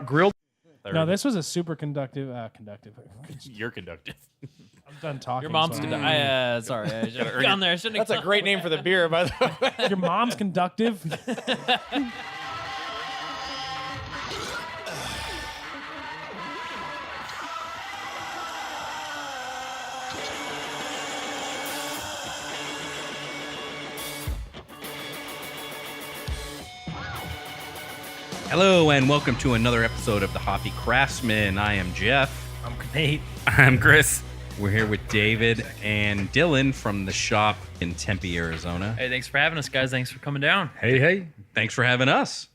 Grilled. No, this was a super conductive. You're conductive. I'm done talking. Your mom's so- conductive. Sorry, I should have gone there. I shouldn't have That's a great name for the beer, by the way. Your mom's conductive. Hello and welcome to another episode of the Hoppy Craftsmen. I am Jeff. I'm Nate. I'm Chris. We're here with David and Dylan from the shop in Tempe, Arizona. Hey, thanks for having us, guys. Thanks for coming down. Hey. Thanks for having us.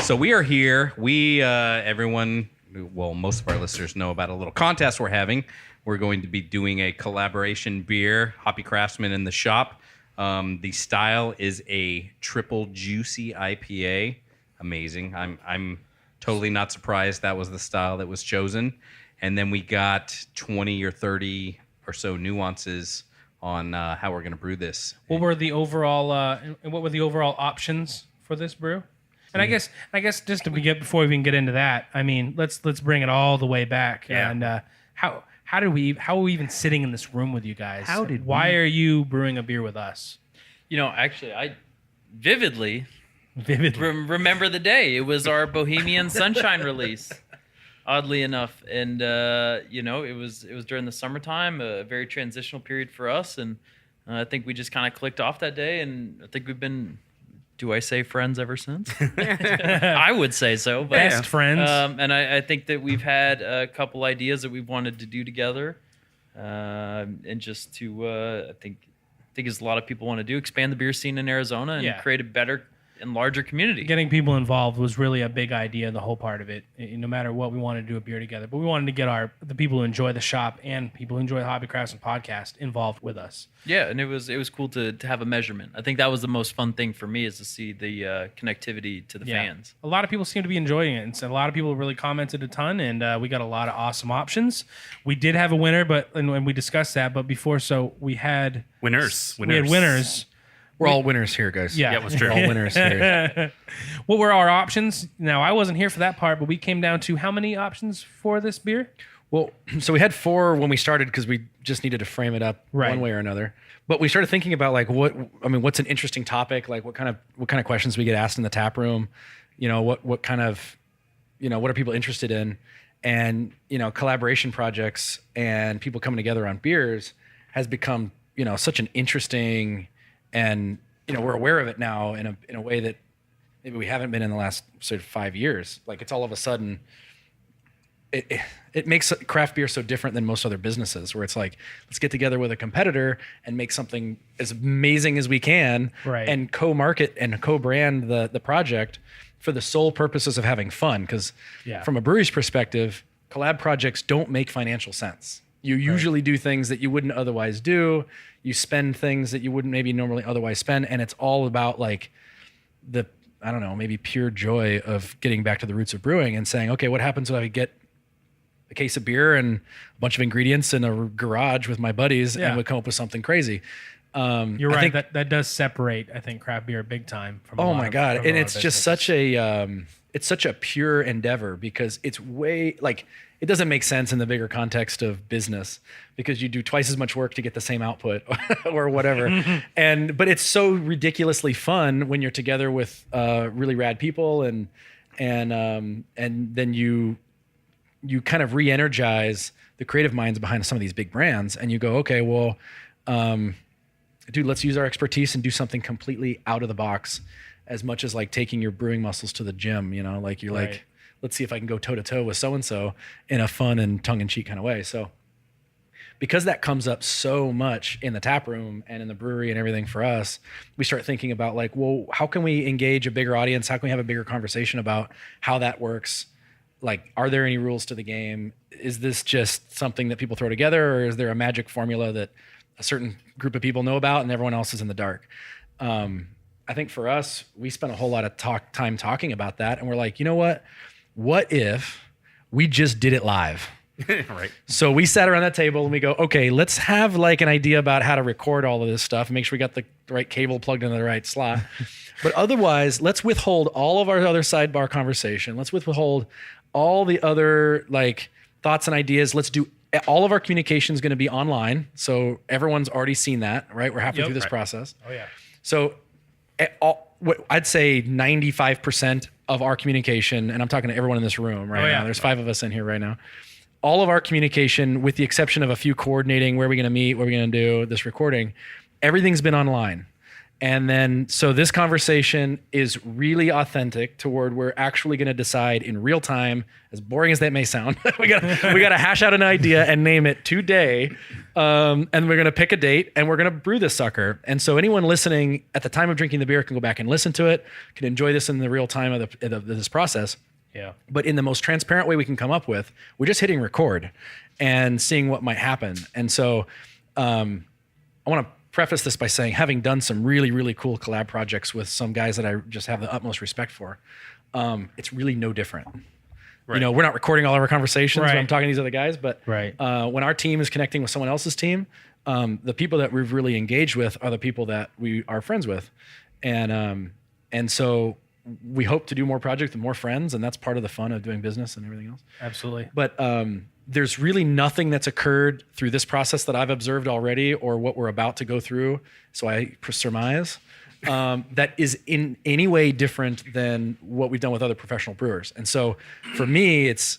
So we are here. Everyone, well, most of our listeners know about a little contest we're having. We're going to be doing a collaboration beer, Hoppy Craftsmen in the shop. The style is a triple juicy IPA. Amazing. I'm totally not surprised that was the style that was chosen. And then we got 20 or 30 or so nuances on how we're going to brew this. What were the overall options for this brew? And I guess just to begin, before we even get into that, I mean, let's bring it all the way back. Yeah. And how are we even sitting in this room with you guys? Why are you brewing a beer with us? You know, actually, I vividly remember the day. It was our Bohemian Sunshine release, oddly enough. And, it was during the summertime, a very transitional period for us. And I think we just kind of clicked off that day. And I think we've been, do I say friends ever since? I would say so. But, Best friends. And I think that we've had a couple ideas that we've wanted to do together. And just to, I think as a lot of people want to do, expand the beer scene in Arizona and create a better and larger community. Getting people involved was really a big idea, the whole part of it. No matter what, we wanted to do a beer together, but we wanted to get the people who enjoy the shop and people who enjoy the Hoppy Craftsmen podcast involved with us. Yeah, and it was cool to have a measurement. I think that was the most fun thing for me, is to see the connectivity to the fans. A lot of people seem to be enjoying it, and so a lot of people really commented a ton, and we got a lot of awesome options. We did have a winner, and we discussed that. But before, so we had Winners. We had winners. We're all winners here, guys. Yeah, it was true. We're all winners here. What were our options? Now, I wasn't here for that part, but we came down to how many options for this beer? Well, so we had 4 when we started because we just needed to frame it up one way or another. But we started thinking about what's an interesting topic? Like what kind of questions we get asked in the tap room? You know, what kind of, what are people interested in? And, collaboration projects and people coming together on beers has become, such an interesting, and we're aware of it now in a way that maybe we haven't been in the last sort of 5 years. Like it's all of a sudden, it makes craft beer so different than most other businesses, where it's like, let's get together with a competitor and make something as amazing as we can, and co-market and co-brand the project for the sole purposes of having fun. Because from a brewery's perspective, collab projects don't make financial sense. You usually do things that you wouldn't otherwise do. You spend things that you wouldn't maybe normally otherwise spend. And it's all about like maybe pure joy of getting back to the roots of brewing and saying, okay, what happens when I get a case of beer and a bunch of ingredients in a garage with my buddies and we come up with something crazy. You're right. That does separate, I think, craft beer big time from and it's just such a pure endeavor, because it's way like, it doesn't make sense in the bigger context of business, because you do twice as much work to get the same output or whatever. But it's so ridiculously fun when you're together with really rad people and then you kind of re-energize the creative minds behind some of these big brands, and you go, okay, well, dude, let's use our expertise and do something completely out of the box, as much as like taking your brewing muscles to the gym, like you're like, let's see if I can go toe to toe with so-and-so in a fun and tongue-in-cheek kind of way. So because that comes up so much in the tap room and in the brewery and everything for us, we start thinking about like, well, how can we engage a bigger audience? How can we have a bigger conversation about how that works? Like, are there any rules to the game? Is this just something that people throw together, or is there a magic formula that a certain group of people know about and everyone else is in the dark? I think for us, we spent a whole lot of time talking about that. And we're like, you know what? What if we just did it live? Right. So we sat around that table and we go, okay, let's have like an idea about how to record all of this stuff and make sure we got the right cable plugged into the right slot. But otherwise, let's withhold all of our other sidebar conversation. Let's withhold all the other like thoughts and ideas. Let's do all of our communication is going to be online. So everyone's already seen that, right? We're halfway through this process. Oh yeah. So I'd say 95% of our communication, and I'm talking to everyone in this room right now. There's 5 of us in here right now. All of our communication, with the exception of a few coordinating, where are we going to meet, what are we going to do, this recording, everything's been online. And then, so this conversation is really authentic toward we're actually going to decide in real time, as boring as that may sound, we got to hash out an idea and name it today. And we're going to pick a date and we're going to brew this sucker. And so anyone listening at the time of drinking the beer can go back and listen to it, can enjoy this in the real time of this process. Yeah. But in the most transparent way we can come up with, we're just hitting record and seeing what might happen. And so I want to preface this by saying, having done some really, really cool collab projects with some guys that I just have the utmost respect for, it's really no different. Right. You know, we're not recording all of our conversations when I'm talking to these other guys, but when our team is connecting with someone else's team, the people that we've really engaged with are the people that we are friends with. And so we hope to do more projects with more friends, and that's part of the fun of doing business and everything else. Absolutely. But there's really nothing that's occurred through this process that I've observed already or what we're about to go through, so I surmise, that is in any way different than what we've done with other professional brewers. And so for me, it's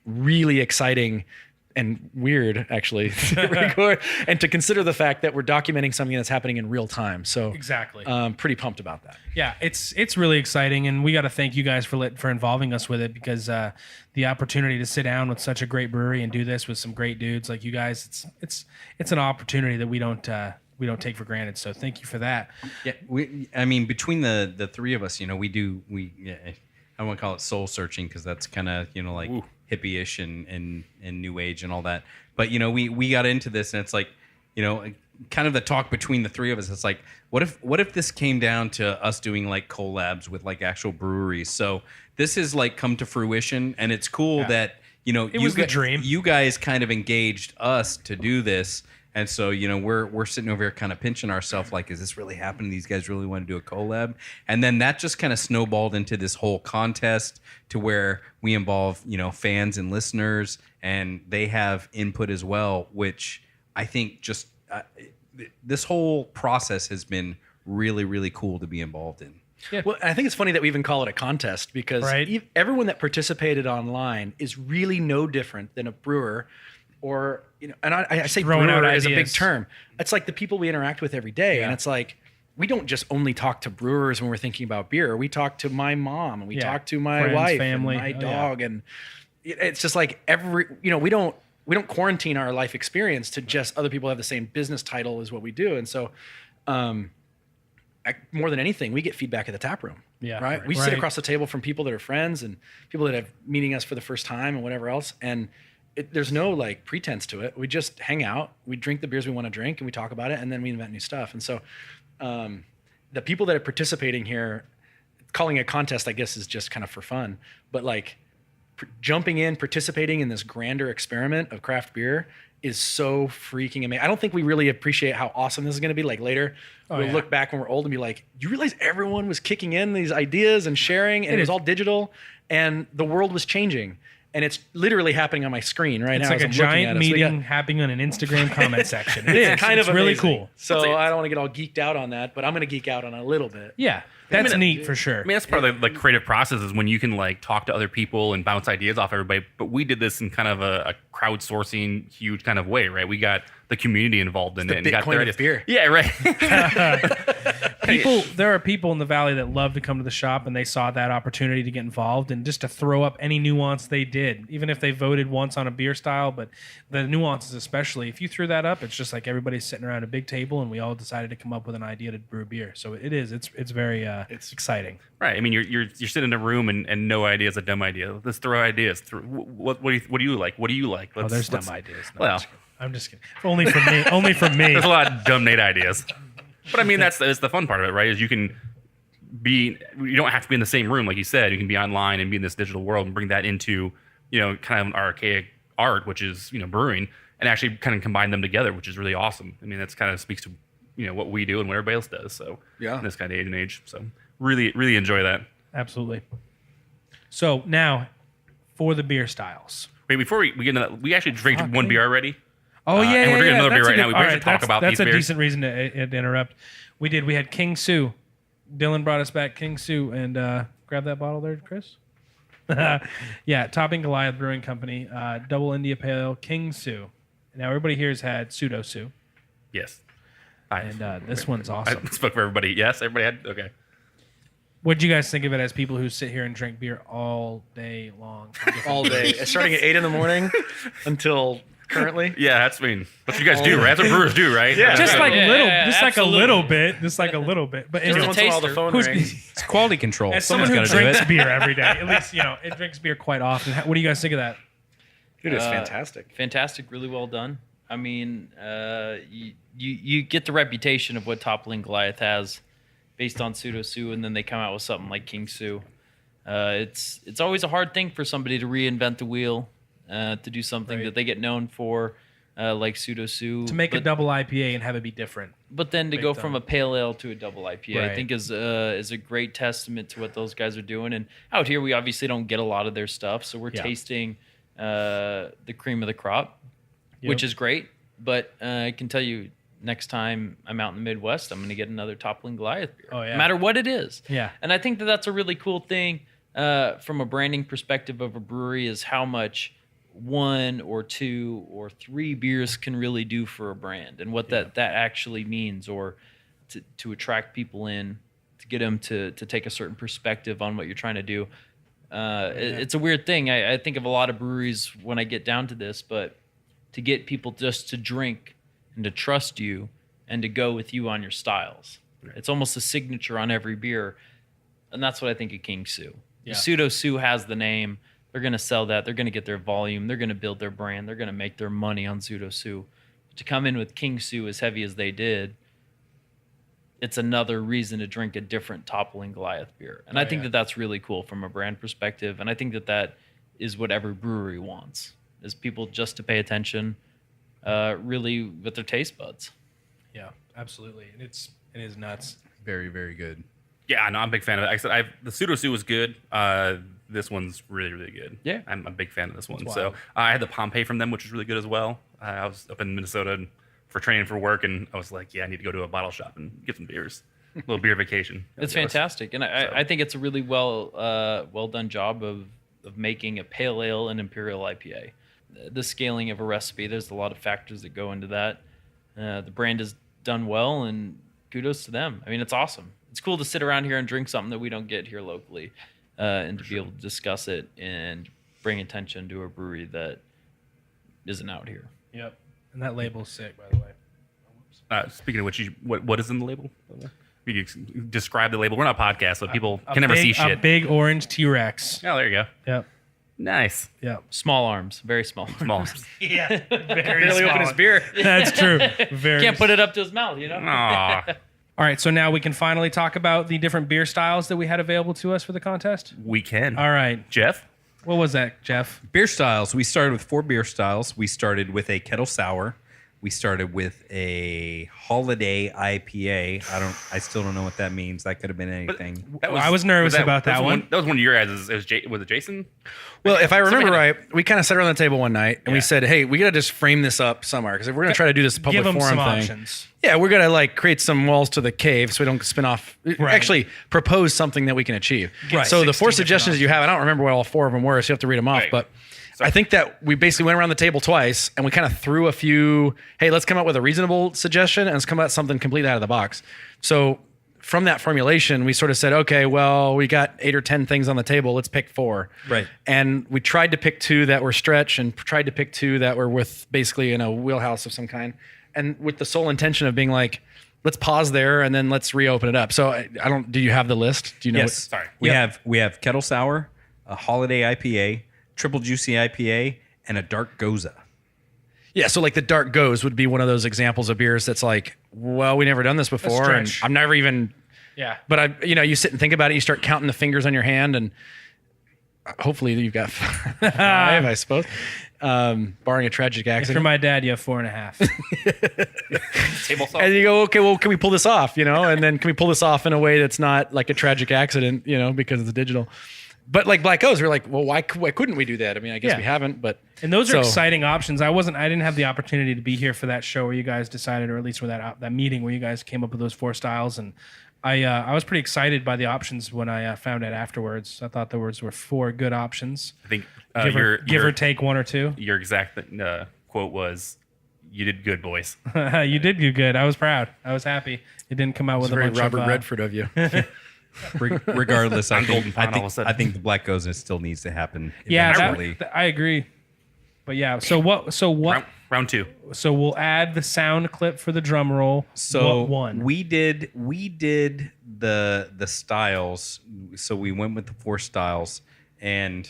really exciting and weird, actually, to record and to consider the fact that we're documenting something that's happening in real time. So exactly, pretty pumped about that. Yeah, it's really exciting, and we got to thank you guys for involving us with it, because the opportunity to sit down with such a great brewery and do this with some great dudes like you guys, it's an opportunity that we don't take for granted. So thank you for that. Yeah, I mean, between the 3 of us, you know, we I don't want to call it soul searching, because that's kind of, you know, like hippie-ish and new age and all that. But, you know, we got into this, and it's like, you know, kind of the talk between the 3 of us. It's like, what if this came down to us doing like collabs with like actual breweries? So this has like come to fruition, and it's cool that, you know, it was the dream. You guys kind of engaged us to do this. And so, you know, we're sitting over here kind of pinching ourselves like, is this really happening? These guys really want to do a collab? And then that just kind of snowballed into this whole contest to where we involve, you know, fans and listeners, and they have input as well, which I think just this whole process has been really, really cool to be involved in. Yeah. Well, I think it's funny that we even call it a contest, because everyone that participated online is really no different than a brewer. Or, you know, and I say brewer is a big term. It's like the people we interact with every day. And it's like, we don't just only talk to brewers when we're thinking about beer. We talk to my mom, and we talk to my friends, wife, family, and my dog. And it's just like you know, we don't quarantine our life experience to just other people have the same business title as what we do. And so, more than anything, we get feedback at the tap room. Yeah. Right. We sit across the table from people that are friends and people that have meeting us for the first time and whatever else. And there's no like pretense to it. We just hang out, we drink the beers we want to drink, and we talk about it, and then we invent new stuff. And so the people that are participating here, calling it a contest, I guess, is just kind of for fun. But like jumping in, participating in this grander experiment of craft beer is so freaking amazing. I don't think we really appreciate how awesome this is going to be. Like later, we'll look back when we're old and be like, you realize everyone was kicking in these ideas and sharing, and it was all digital, and the world was changing. And it's literally happening on my screen right now. It's like a giant meeting happening on an Instagram comment section. It's kind of really amazing. Cool. So I don't want to get all geeked out on that, but I'm going to geek out on it a little bit. Yeah, that's neat for sure. I mean, that's part of the creative process, is when you can like talk to other people and bounce ideas off everybody. But we did this in kind of a crowdsourcing, huge kind of way, right? We got the community involved in it, and got their ideas. Beer. Yeah, right. There are people in the valley that love to come to the shop, and they saw that opportunity to get involved and just to throw up any nuance they did, even if they voted once on a beer style. But the nuances, especially, if you threw that up, it's just like everybody's sitting around a big table, and we all decided to come up with an idea to brew beer. So it's very it's exciting. Right. I mean, you're sitting in a room and no idea is a dumb idea. Let's throw ideas. What do you like? What do you like? There's dumb ideas. No, well, I'm just kidding. Only from me. Only from me. There's a lot of dumb Nate ideas. But I mean, that's the fun part of it, right? Is you don't have to be in the same room, like you said. You can be online and be in this digital world and bring that into, you know, kind of an archaic art, which is brewing, and actually kind of combine them together, which is really awesome. I mean, that's kind of speaks to what we do and what everybody else does. So in this kind of age. So really enjoy that. Absolutely. So now for the beer styles. Wait, before we get into that, we actually drank one beer already. Oh yeah, and we're drinking another beer right now. We better should talk about these beers. That's a decent reason to interrupt. We had King Sue. Dylan brought us back King Sue, and grab that bottle there, Chris. Yeah, Topping Goliath Brewing Company, Double India Pale Ale, King Sue. Now everybody here has had Pseudo Sue. Yes. And this one's awesome. I spoke for everybody. Yes, everybody had. Okay. What do you guys think of it as people who sit here and drink beer all day long? All day, starting at 8 a.m. until currently. Yeah, that's what you guys do, right? That's what brewers do, right? Yeah. Just like absolutely. a little bit. But Every anyway, once in a while the phone rings. It's quality control. as someone Someone's who got to do drinks it. beer every day, at least it drinks beer quite often. What do you guys think of that? Dude, it's fantastic. Fantastic, really well done. I mean, you get the reputation of what Toppling Goliath has based on Pseudo Sue, and then they come out with something like King Sue. It's always a hard thing for somebody to reinvent the wheel, to do something that they get known for, like Pseudo Sue. To make a double IPA and have it be different. But then to go from a pale ale to a double IPA, Right. I think is a great testament to what those guys are doing. And out here, we obviously don't get a lot of their stuff, so we're tasting the cream of the crop, which is great. But I can tell you, next time I'm out in the Midwest, I'm going to get another Toppling Goliath beer, Oh, yeah. no matter what it is. Yeah. And I think that that's a really cool thing from a branding perspective of a brewery, is how much 1 or 2 or 3 beers can really do for a brand, and what that actually means, or to attract people in, to get them to take a certain perspective on what you're trying to do. It's a weird thing. I think of a lot of breweries when I get down to this, but to get people just to drink and to trust you and to go with you on your styles. It's almost a signature on every beer. And that's what I think of King Sue. Yeah. Pseudo Sue has the name. They're going to sell that. They're going to get their volume. They're going to build their brand. They're going to make their money on Pseudo Sue. To come in with King Sue as heavy as they did, it's another reason to drink a different Toppling Goliath beer. And I think that that's really cool from a brand perspective. And I think that is what every brewery wants, is people just to pay attention, really with their taste buds. Yeah, absolutely. And it is nuts. Very, very good. Yeah, no, I'm a big fan of it. Like I said, the Pseudo Sue was good. This one's really, really good. Yeah. I'm a big fan of this one. That's So wild. I had the Pompeii from them, which was really good as well. I was up in Minnesota for training for work, and I was like, I need to go to a bottle shop and get some beers. A little beer vacation. It's fantastic. And I think it's a really well done job of making a pale ale and imperial IPA. The scaling of a recipe, there's a lot of factors that go into that. The brand is done well, and kudos to them. I mean, it's awesome. It's cool to sit around here and drink something that we don't get here locally, and to be able to discuss it and bring attention to a brewery that isn't out here. Yep. And that label's sick, by the way. Speaking of which, what is in the label? You can describe the label. We're not a podcast, so people A can never see big- shit. A big orange T-Rex. Oh, there you go. Yep. Nice. Yep. Small arms, very small. Small. Yeah. Very Barely open his small. beer. That's true. Very. Can't put it up to his mouth, you know? Aw. All right, so now we can finally talk about the different beer styles that we had available to us for the contest. We can. All right. Jeff? What was that, Jeff? Beer styles. We started with 4 beer styles. We started with a kettle sour. We started with a holiday IPA. I still don't know what that means. That could have been anything. I was nervous about that one. That was one of your guys'. Was it Jason? Well, if I remember Somebody right, we kind of sat around the table one night and we said, "Hey, we gotta just frame this up somewhere because if we're gonna try to do this public Give them forum some thing, options. yeah, we're gonna like create some walls to the cave so we don't spin off. Right. Actually, propose something that we can achieve. Right. So the 4 16 different suggestions you have, I don't remember what all 4 of them were, so you have to read them off. Right. But I think that we basically went around the table twice and we kind of threw a few. Hey, let's come up with a reasonable suggestion and let's come up with something completely out of the box. So from that formulation, we sort of said, okay, well, we got 8 or 10 things on the table. Let's pick 4. Right. And we tried to pick 2 that were stretch and tried to pick 2 that were with basically in a wheelhouse of some kind. And with the sole intention of being like, let's pause there and then let's reopen it up. So I don't, do you have the list? Do you know? Yes. Sorry. We have kettle sour, a holiday IPA, triple juicy IPA, and a dark goza. Yeah. So like the dark goes would be one of those examples of beers that's like, well, we never done this before. And stretch. I'm never even, Yeah. but you sit and think about it. You start counting the fingers on your hand and hopefully you've got 5, I suppose. Barring a tragic If accident. you're my dad, you have 4.5. Table saw. And you go, okay, well, can we pull this off? And then can we pull this off in a way that's not like a tragic accident, because it's digital. But like Black O's, we're like, well, why couldn't we do that? I mean, I guess we haven't, but. And those are exciting options. I didn't have the opportunity to be here for that show where you guys decided, or at least for that meeting where you guys came up with those 4 styles. And I was pretty excited by the options when I found out afterwards. I thought there were 4 good options. I think give or take 1 or 2. Your exact quote was, "You did good, boys." You did do good. I was proud. I was happy. It didn't come out with a Very bunch Robert of Redford of you. Regardless, I Golden Pond all of a sudden. think the Black Goes still needs to happen. Yeah, eventually. I agree. But yeah, so what? Round 2. So we'll add the sound clip for the drum roll. So what one? we did the styles. So we went with the 4 styles, and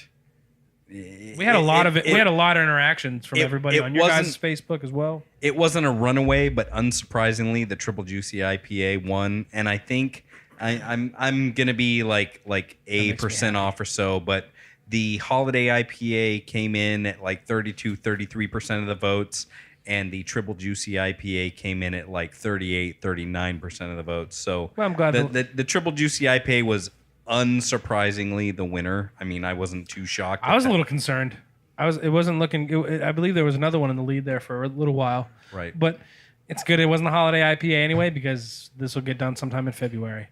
We had a lot of it. We had a lot of interactions from everybody on your guys' Facebook as well. It wasn't a runaway, but unsurprisingly, the Triple Juicy IPA won, and I think I'm gonna be like a % off or so, but the Holiday IPA came in at like 33% of the votes, and the Triple Juicy IPA came in at like 39% of the votes. So Well, I'm glad the Triple Juicy IPA was unsurprisingly the winner. I mean, I wasn't too shocked. I was a little concerned. It wasn't looking. I believe there was another one in the lead there for a little while. Right. But it's good. It wasn't a holiday IPA anyway because this will get done sometime in February.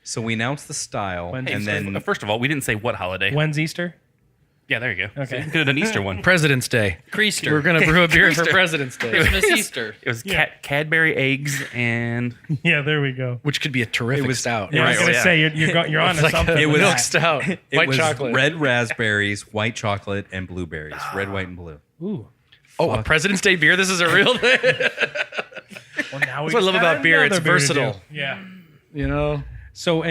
So we announced the style, Hey, and then First of all, we didn't say what holiday. When's Easter? Yeah, there you go. Okay. So you could have done Easter one. President's Day. Creaster. We're going to brew a beer for Creaster. President's Day, Christmas Easter. It was Cadbury eggs and Yeah, there we go. which could be a terrific stout. Yeah, I was Right, gonna yeah. say you're on to Like something. it with was that. stout. it White was chocolate. red raspberries, white chocolate, and blueberries. Red, white, and blue. Ooh. Oh, a President's Day beer? This is a real thing. Well, now That's what I love about beer. It's versatile. Yeah. So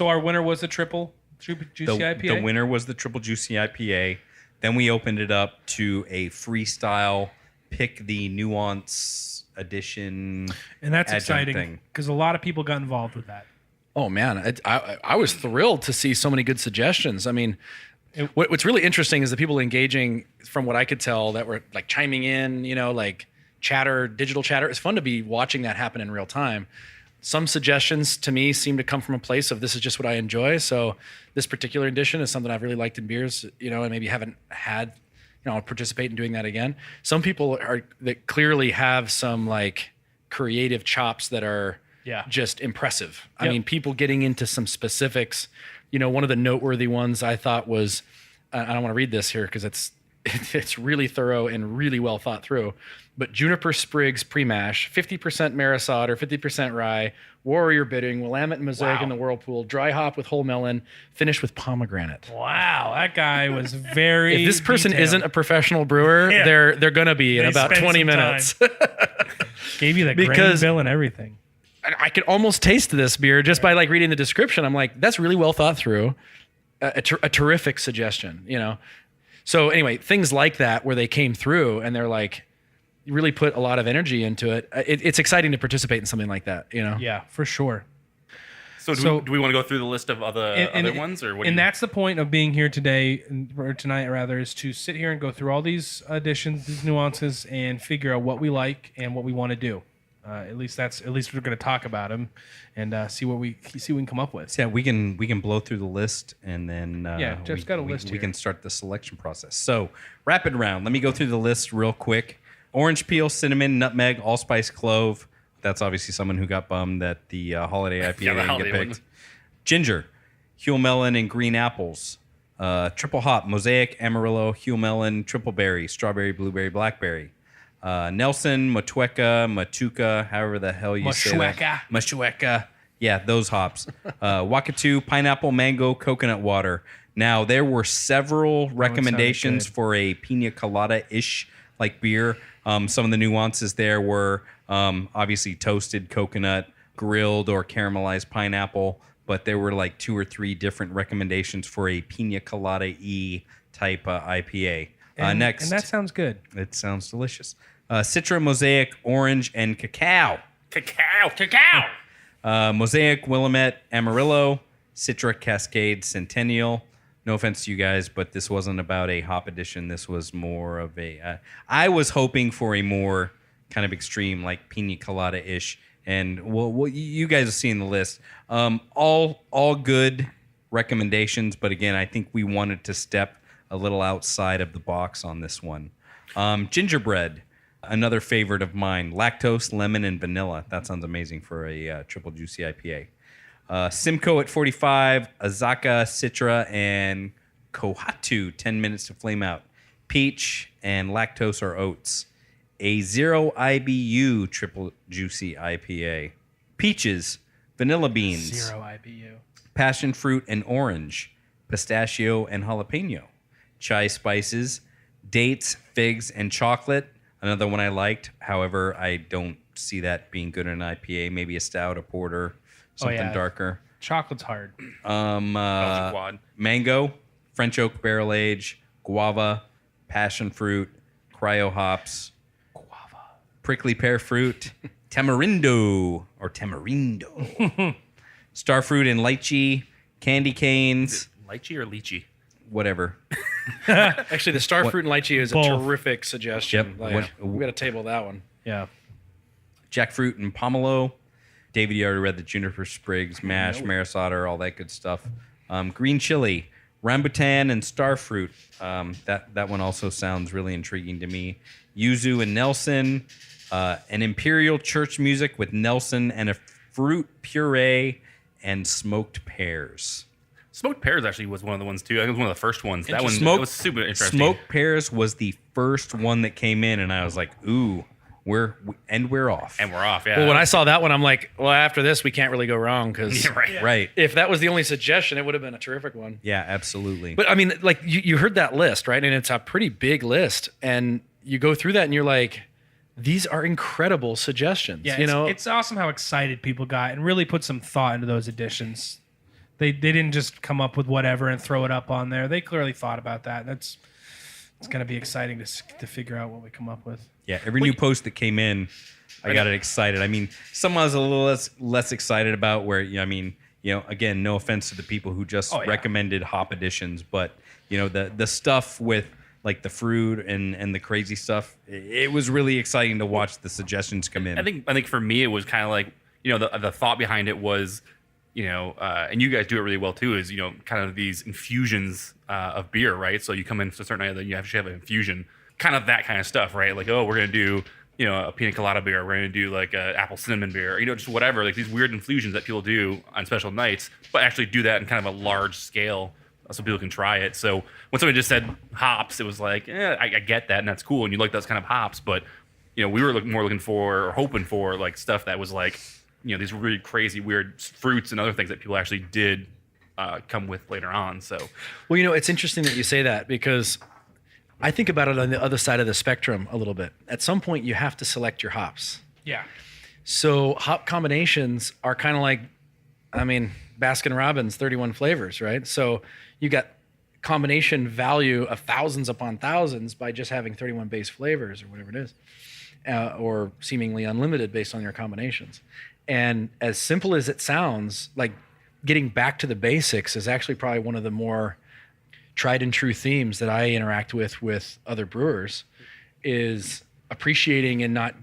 our winner was the triple juicy IPA. The winner was the Triple Juicy IPA. Then we opened it up to a freestyle, pick the nuance edition. And that's adjunct exciting thing. because a lot of people got involved with that. Oh man, I was thrilled to see so many good suggestions. I mean, what's really interesting is the people engaging, from what I could tell, that were like chiming in, like chatter, digital chatter. It's fun to be watching that happen in real time. Some suggestions to me seem to come from a place of this is just what I enjoy. So this particular edition is something I've really liked in beers, and maybe haven't had, I'll participate in doing that again. Some people that clearly have some like creative chops that are just impressive. I mean, people getting into some specifics. One of the noteworthy ones I thought was, I don't want to read this here because it's really thorough and really well thought through. But Juniper Sprigs pre-mash, 50% Marisod or 50% rye, Warrior bittering, Willamette and Mosaic in the Whirlpool, dry hop with whole melon, finished with pomegranate. Wow, that guy was very. If this person detailed. isn't a professional brewer, they're gonna be in They about spent 20 some minutes. Gave you the grain Because- bill and everything. I could almost taste this beer just by like reading the description. I'm like, that's really well thought through. A terrific suggestion, So anyway, things like that where they came through and they're like, you really put a lot of energy into it. It's exciting to participate in something like that, Yeah, for sure. So do we want to go through the list of other ones, or what? And that's the point of being here today, or tonight rather, is to sit here and go through all these additions, these nuances, and figure out what we like and what we want to do. At least we're going to talk about them and see what we can come up with. So yeah, we can blow through the list, and then Jeff's got a list we here. can start the selection process. So rapid round. Let me go through the list real quick. Orange peel, cinnamon, nutmeg, allspice, clove. That's obviously someone who got bummed that the holiday IPA the didn't holiday get one. picked. Ginger, Huell melon, and green apples. Triple hop, mosaic, amarillo, Huell melon, triple berry, strawberry, blueberry, blackberry. Nelson, Motueka, Matuka, however the hell you say that. Motueka. Yeah, those hops. Wakatu, pineapple, mango, coconut water. Now, there were several recommendations good. for a pina colada-ish like beer. Some of the nuances there were obviously toasted coconut, grilled or caramelized pineapple, but there were like 2 or 3 different recommendations for a pina colada-y type IPA. Next. And that sounds good. It sounds delicious. Citra, Mosaic, Orange, and Cacao. Cacao. Mosaic, Willamette, Amarillo, Citra, Cascade, Centennial, no offense to you guys, but this wasn't about a hop edition. This was more of a. I was hoping for a more kind of extreme, like pina colada ish. And well, you guys have seen the list. All good recommendations, but again, I think we wanted to step a little outside of the box on this one. Gingerbread, another favorite of mine. Lactose, lemon, and vanilla. That sounds amazing for a triple juicy IPA. Simcoe at 45, Azaka, Citra, and Kohatu, 10 minutes to flame out. Peach and lactose or oats. A 0 IBU triple juicy IPA. Peaches, vanilla beans. 0 IBU. Passion fruit and orange. Pistachio and jalapeno. Chai spices, dates, figs, and chocolate. Another one I liked. However, I don't see that being good in an IPA. Maybe a stout, a porter, something darker. Chocolate's hard. Quad. Mango, French oak barrel age, guava, passion fruit, cryo hops, prickly pear fruit, tamarindo, starfruit and lychee, candy canes, Lychee or lychee? whatever. Actually, the starfruit and lychee is a Both. terrific suggestion. Yep. We got to table that one. Yeah. Jackfruit and pomelo. David, you already read the juniper sprigs, mash, maris otter, all that good stuff. Green chili, rambutan, and starfruit. That one also sounds really intriguing to me. Yuzu and Nelson. An imperial church music with Nelson and a fruit puree and smoked pears. Smoked pears actually was one of the ones too. I think it was one of the first ones. That one was super interesting. Smoked pears was the first one that came in, and I was like, ooh, we're off. And we're off, yeah. Well, when I saw that one, I'm like, well, after this, we can't really go wrong because Yeah, right. Right. if that was the only suggestion, it would have been a terrific one. Yeah, absolutely. But I mean, like you heard that list, right? And it's a pretty big list, and you go through that, and you're like, these are incredible suggestions. Yeah, you know, it's awesome how excited people got and really put some thought into those additions. They didn't just come up with whatever and throw it up on there. They clearly thought about that. It's going to be exciting to figure out what we come up with. Yeah, every new post that came in, I got it excited. I mean, some I was a little less excited about where, again, no offense to the people who just recommended hop editions, but, the stuff with like the fruit and the crazy stuff, it was really exciting to watch the suggestions come in. I think for me, it was kind of like, the thought behind it was, and you guys do it really well too, is, kind of these infusions of beer, right? So you come in to a certain night, then you actually have an infusion, kind of that kind of stuff, right? Like, oh, we're going to do, a pina colada beer. We're going to do like a apple cinnamon beer, just whatever, like these weird infusions that people do on special nights, but actually do that in kind of a large scale so people can try it. So when somebody just said hops, it was like, I get that, and that's cool, and you like those kind of hops, but, we were looking for or hoping for like stuff that was like, these really crazy, weird fruits and other things that people actually did come with later on. So, well, it's interesting that you say that because I think about it on the other side of the spectrum a little bit. At some point, you have to select your hops. Yeah. So hop combinations are kind of like, Baskin Robbins, 31 flavors, right? So you got combination value of thousands upon thousands by just having 31 base flavors or whatever it is, or seemingly unlimited based on your combinations. And as simple as it sounds, like getting back to the basics is actually probably one of the more tried and true themes that I interact with other brewers, is appreciating and not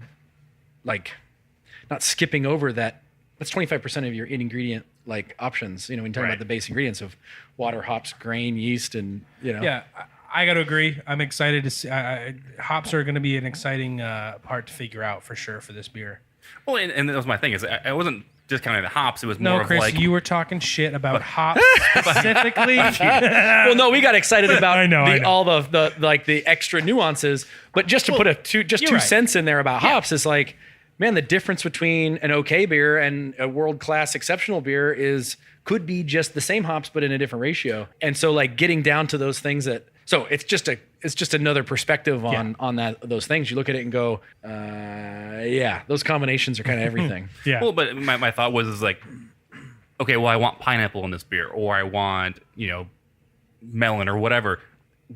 skipping over that. That's 25% of your ingredient like options. When you're talking about the base ingredients of water, hops, grain, yeast, and Yeah, I got to agree. I'm excited to see. Hops are going to be an exciting part to figure out for sure for this beer. well, and that was my thing, is I wasn't discounting the hops. It was more No, of Chris, like, you were talking shit about hops specifically. well, no, we got excited about I know. all the like the extra nuances, but just to put two right. cents in there about hops is like, man, the difference between an okay beer and a world-class exceptional beer could be just the same hops, but in a different ratio. And so like getting down to those things so it's just another perspective on those things. You look at it and go, those combinations are kind of everything. Yeah. well, but my thought was like, okay, well, I want pineapple in this beer, or I want, melon or whatever.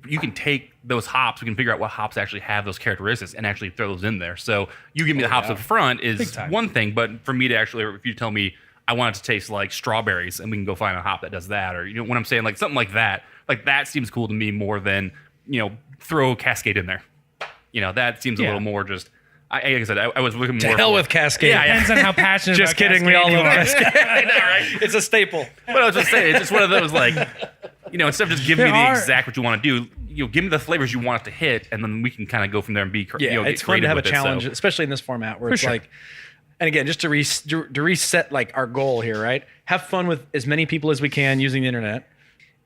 You can take those hops, we can figure out what hops actually have those characteristics and actually throw those in there. So you give me the hops up front is one thing, but for me to actually, if you tell me I want it to taste like strawberries, and we can go find a hop that does that, or when I'm saying like something like that, Like that seems cool to me more than throw Cascade in there. That seems a little more just. Like I said, I was looking more. To hell with Cascade. Yeah, Depends on how passionate. Just about kidding. We all Cascade love you are. Cascade. I know, right? It's a staple. But I was just saying, it's just one of those like, instead of just giving me There the are- exact what you want to do, give me the flavors you want it to hit, and then we can kind of go from there and be Yeah, get it's fun to creative have a with it, challenge, so. especially in this format where For it's sure. like, and again, just to reset like our goal here, right? Have fun with as many people as we can using the internet,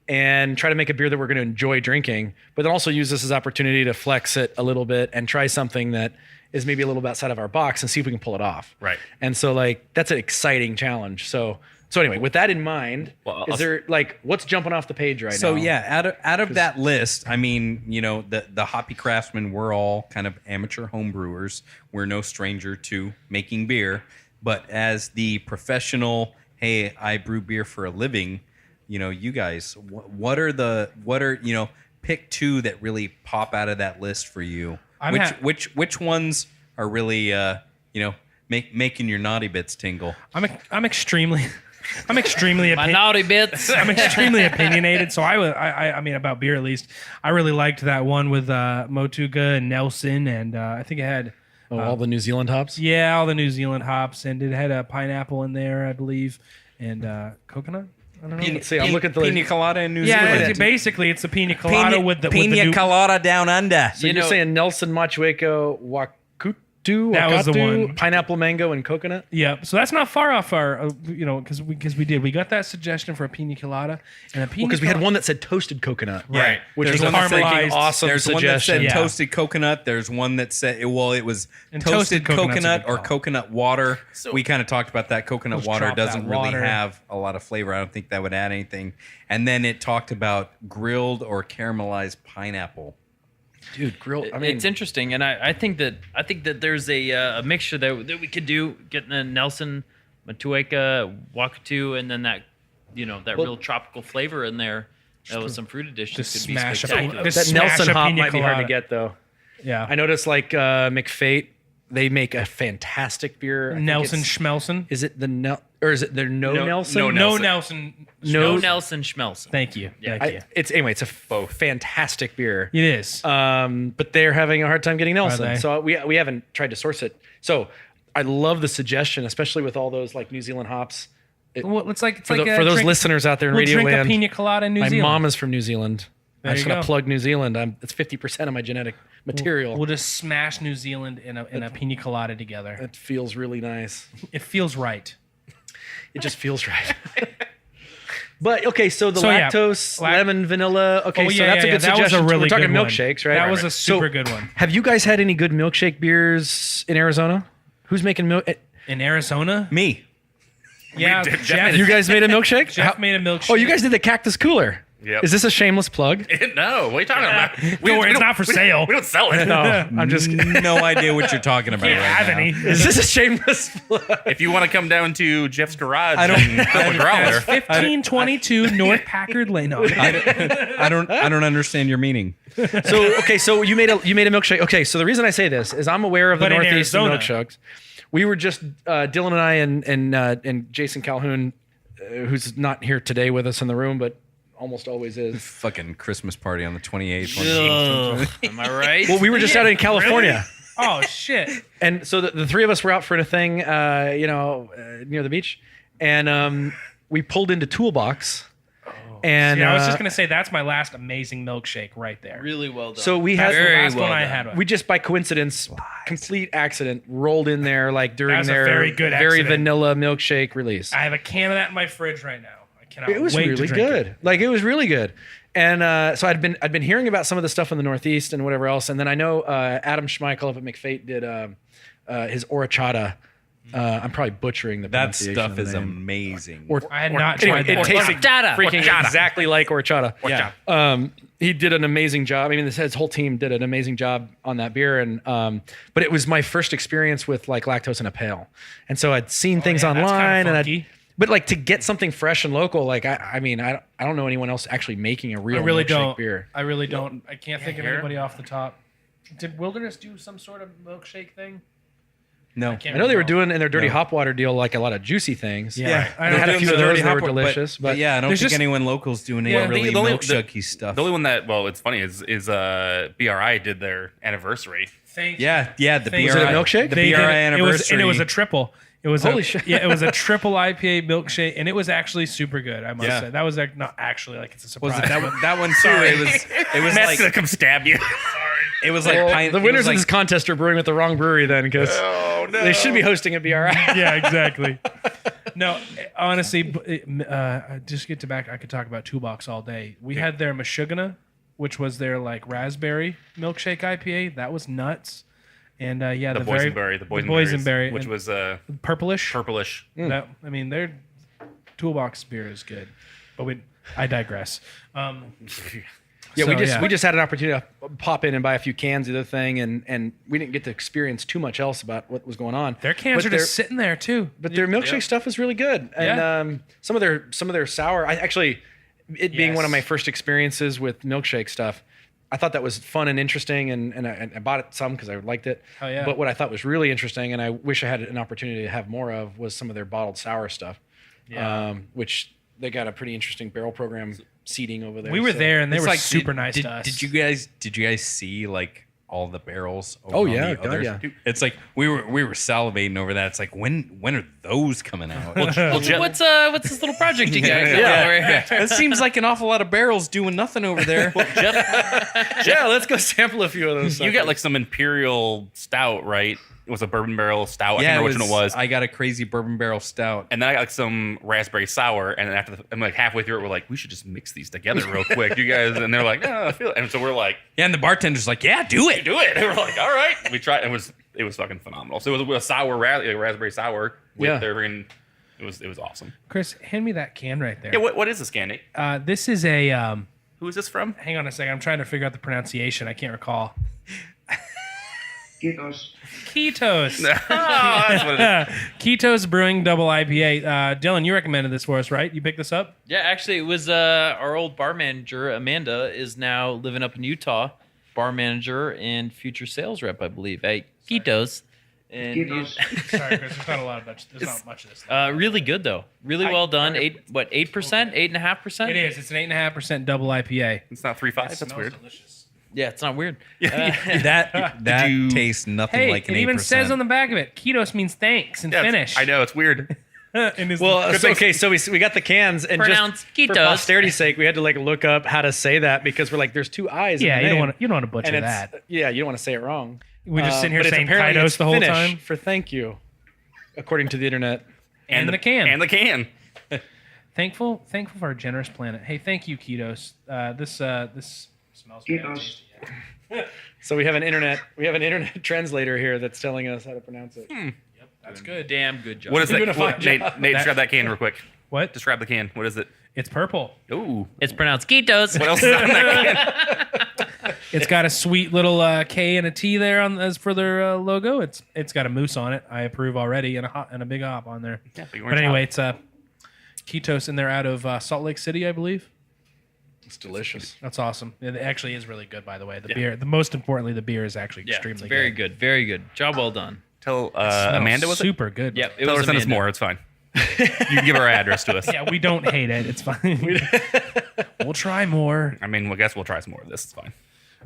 and try to make a beer that we're going to enjoy drinking, but then also use this as opportunity to flex it a little bit and try something that is maybe a little bit outside of our box and see if we can pull it off. Right. And so like that's an exciting challenge. So anyway, with that in mind, Well, is there like what's jumping off the page right now? So yeah, out of that list, I mean, the Hoppy Craftsmen, we're all kind of amateur home brewers. We're no stranger to making beer, but as the professional, hey, I brew beer for a living. You guys, what are pick two that really pop out of that list for you? Which ones are really making your naughty bits tingle? I'm extremely My naughty bits. I'm extremely opinionated, so I mean about beer at least. I really liked that one with Motuga and Nelson, and I think it had all the New Zealand hops. all the New Zealand hops, and it had a pineapple in there, I believe, and coconut. I don't know. Let's see, I'm looking at the Pina colada in New Yeah, Zealand. basically it's a pina colada with the Pina new, colada down under. So you're saying Nelson, Machueco, Wakutu, That was the one. pineapple, mango, and coconut? Yeah, so that's not far off our, because we got that suggestion for a pina colada, and a pina Because we had colada- one that said toasted coconut. Right. Which There's was one that's caramelized- thinking awesome There's one that suggestion. said Yeah. toasted coconut. There's one that said, it was And toasted toasted coconut's a coconut good or call. coconut water. We kind of talked about that. Coconut Let's water drop doesn't that really water. have a lot of flavor. I don't think that would add anything. And then it talked about grilled or caramelized pineapple. Dude, grilled. I mean, It's interesting, and I think that there's a mixture that we could do, getting the Nelson, Matueka, Wakatu, and then that real tropical flavor in there. With some fruit additions Just could be smash a spectacular. pina- that smash Nelson a hop pina might be hard to colada. get, though. Yeah, I noticed like McFate, they make a fantastic beer. I think Nelson it's- Schmelson. Is it or is it there no Nelson? no No Nelson. Nelson. No Nelson Schmelson. Thank you. Yeah. Thank you. It's a fantastic beer. It is. But they're having a hard time getting Nelson. they? So we haven't tried to source it. So I love the suggestion, especially with all those like New Zealand hops. Well, it's like For those drink- listeners out there in we'll Radio drink a Land, pina colada in New my Zealand. mom is from New Zealand. There I just you want to go. plug New Zealand. It's 50% of my genetic material. We'll just smash New Zealand in a pina colada together. It feels really nice. It feels right. It just feels right. But okay, so the So, yeah, lactose, lemon, vanilla. Okay, Oh, so yeah, that's a yeah, good that was a suggestion. really We're talking good one. milkshakes, right? That was Right. a super So, good one. Have you guys had any good milkshake beers in Arizona? Who's making milk? In Arizona? Me. Yeah, did- Jeff, You guys made a milkshake? Jeff How- made a milkshake. Oh, you guys did the cactus cooler. Yep. Is this a shameless plug? No, what are you talking about? Don't worry, it's not for sale. We don't sell it. No, I'm just. No idea what you're talking about Can't right have now. any. Is this a shameless plug? If you want to come down to Jeff's garage I don't- and fill a growler, 1522 North Packard Lane. No, I don't understand your meaning. So okay, so you made a milkshake. Okay, so the reason I say this is I'm aware of the But in Northeast and Arizona. milkshakes. We were just Dylan and I and Jason Calhoun, who's not here today with us in the room, but almost always is. Fucking Christmas party on the 28th. Ugh, am I right? Well, we were just out in California. oh shit. And so the three of us were out for a thing, near the beach, and we pulled into Toolbox, and Yeah, I was just gonna say that's my last amazing milkshake right there. really well done. so we had That's the Very last well one I done. had. we just by coincidence, complete accident, rolled in there like during That was a their very good very accident. vanilla milkshake release. I have a can of that in my fridge right now. I cannot It was wait really to drink good. it. Like it was really good. And so I'd been hearing about some of the stuff in the Northeast and whatever else. And then I know Adam Schmeichel up at McFate did his horchata. I'm probably butchering the That pronunciation stuff of the is name. amazing. I had not Anyway, tried that. it tasted Horchata. freaking Horchata. exactly like horchata. Horchata. He did an amazing job. I mean, his whole team did an amazing job on that beer. And but it was my first experience with like lactose in a pail. And so I'd seen things yeah, that's kinda online, and funky. but like to get something fresh and local, like I mean, I don't know anyone else actually making a real I really milkshake don't. beer. I really don't. I can't think of here? anybody off the top. Did Wilderness do some sort of milkshake thing? No. I know they were doing in their dirty hop water deal like a lot of juicy things. Yeah. They had a few of those that were delicious. But yeah, I don't think just- anyone local's doing any Yeah, really the only- milk chuggy stuff. The only one that, well, it's funny is BRI did their anniversary. Thank you. Yeah, the BRI. Was it a milkshake? The They BRI did- anniversary. It was a triple. It was Holy a, shit. Yeah, it was a triple IPA milkshake, and it was actually super good. I must Yeah. say that was like, not actually like it's a surprise. Was it that one? That one too. It was Matt's like gonna come stab you. it was like Well, pine, the it winners was of like, this contest are brewing with the wrong brewery then, because they should be hosting a BRI. Yeah, exactly. No, honestly, just get to back. I could talk about Toolbox all day. We had their Meshuggah, which was their like raspberry milkshake IPA. That was nuts. And yeah, The boysenberry, boysenberry, which and was purplish. purplish. That, I mean, their Toolbox beer is good, but I digress. Yeah, So, we just had an opportunity to pop in and buy a few cans of the thing, and we didn't get to experience too much else about what was going on. Their cans But are just sitting there too. But their milkshake stuff is really good, and Yeah. some of their sour. I actually, it being one of Yes. my first experiences with milkshake stuff, I thought that was fun and interesting, and I bought it some because I liked it. Oh, yeah. But what I thought was really interesting, and I wish I had an opportunity to have more of, was some of their bottled sour stuff. Yeah. Which they got a pretty interesting barrel program seating over there. We were so- there, and they it's were like, super nice to us. Did you guys see like all the barrels? Over Oh, on yeah, the God, others? yeah. It's like we were salivating over that. It's like when are those coming out? Well, Jeff, What's this little project you guys got? It seems like an awful lot of barrels doing nothing over there. Yeah, let's go sample a few of those. you got like some imperial stout, right? It was a bourbon barrel stout. I Yeah, can't remember which one it was. I got a crazy bourbon barrel stout. And then I got like some raspberry sour, and then I'm like halfway through it, we're like, we should just mix these together real quick, you guys. And they're like, no, I feel it. And so we're like, Yeah, and the bartender's like, yeah, do it. do it. And we're like, all right. We tried. It was fucking phenomenal. So it was a sour raspberry sour with Yeah. their freaking. It was awesome. Chris, hand me that can right there. Yeah. What is this, Candy? This is a. Who is this from? Hang on a second. I'm trying to figure out the pronunciation. I can't recall. KIITOS. KIITOS. Oh, that's what it is. KIITOS Brewing Double IPA. Dylan, you recommended this for us, right? You picked this up? Yeah, actually, it was our old bar manager, Amanda, is now living up in Utah, bar manager and future sales rep, I believe, at KIITOS. And KIITOS. Sorry, Chris. There's not a lot of much. There's not much of this. really good though, really well done. 8%, 8.5%. It is. It's an 8.5% double IPA. It's not 3.5. That's Smells weird. delicious. Yeah, it's not weird. That you- tastes nothing Hey, like an it even 8%. says on the back of it, KIITOS means thanks in Yeah, Finnish. I know it's weird. Well, okay, so we got the cans, and Pronounce just for KIITOS. posterity's sake, we had to like look up how to say that, because we're like, there's two I's. Yeah, in the you name, don't want to butcher and it's, that. yeah, you don't want to say it wrong. We're just sitting here but it's saying apparently KIITOS it's the whole Finnish time. for thank you, according to the internet. And the can. And the can. Thankful for our generous planet. Hey, thank you, KIITOS. This smells very KIITOS. tasty. So we have an internet translator here that's telling us how to pronounce it. That's good. Damn good job. What is You're that? doing a fine job. Nate, describe that can real quick. What? Describe the can. What is it? It's purple. Ooh. It's pronounced KIITOS. What else is on that can? It's got a sweet little K and a T there as for their logo. It's got a moose on it. I approve already, and a big hop on there. Yeah, big But orange anyway, top. it's KIITOS, and they're out of Salt Lake City, I believe. It's delicious. That's awesome. It actually is really good, by the way. The beer. The most importantly, the beer is actually Yeah, extremely it's very good. Very good. Job well done. Tell Smells Amanda was it? super good. Yep, it Tell her was to send us Amanda. more. It's fine. You can give our address to us. Yeah, we don't hate it. It's fine. We'll try more. I mean, I guess we'll try some more of this. It's fine.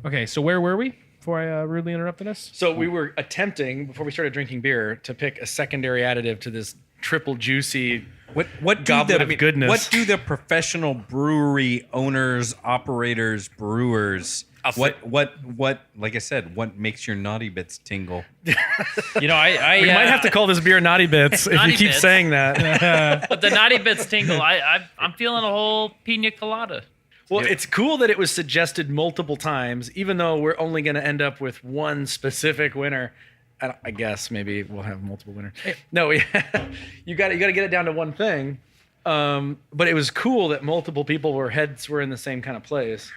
Okay, so where were we before I rudely interrupted us? So we were attempting, before we started drinking beer, to pick a secondary additive to this triple juicy. What Goblet of goodness. What do the professional brewery owners, operators, brewers? I'll What? Like I said, what makes your naughty bits tingle? You know, I We might have to call this beer Naughty Bits if Naughty you keep Bits. saying that. But the naughty bits tingle. I'm feeling a whole pina colada. Well, it's cool that it was suggested multiple times, even though we're only going to end up with one specific winner. I guess maybe we'll have multiple winners. No, you got to get it down to one thing. But it was cool that multiple people heads were in the same kind of place.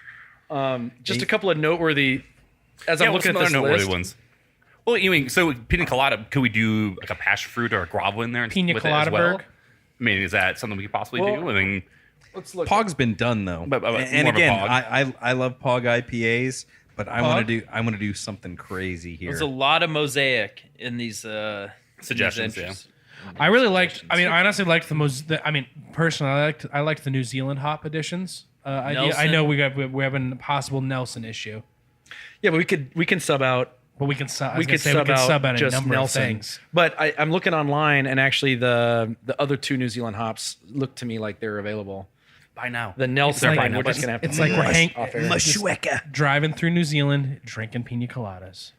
Just a couple of noteworthy. As I'm looking at this noteworthy list, ones. Well, you mean so pina colada? Could we do like a passion fruit or a guava in there? Pina with it as colada well? berg? I mean, is that something we could possibly Well, do? I mean, let's look. Pog's been done though, But and more of a again, Pog. I love Pog IPAs, but I want to do something crazy here. There's a lot of mosaic in these Suggestions, these entries. I really liked. I mean, I honestly liked personally, I liked the New Zealand hop editions. I know we have a possible Nelson issue, Yeah, but we can sub out. but we can sub. We could sub out a just number Nelson. of things. But I'm looking online, and actually the other 2 New Zealand hops look to me like they're available. By now. The Nelson, like- we're just gonna have to. it's like we're off air. Driving through New Zealand, drinking pina coladas.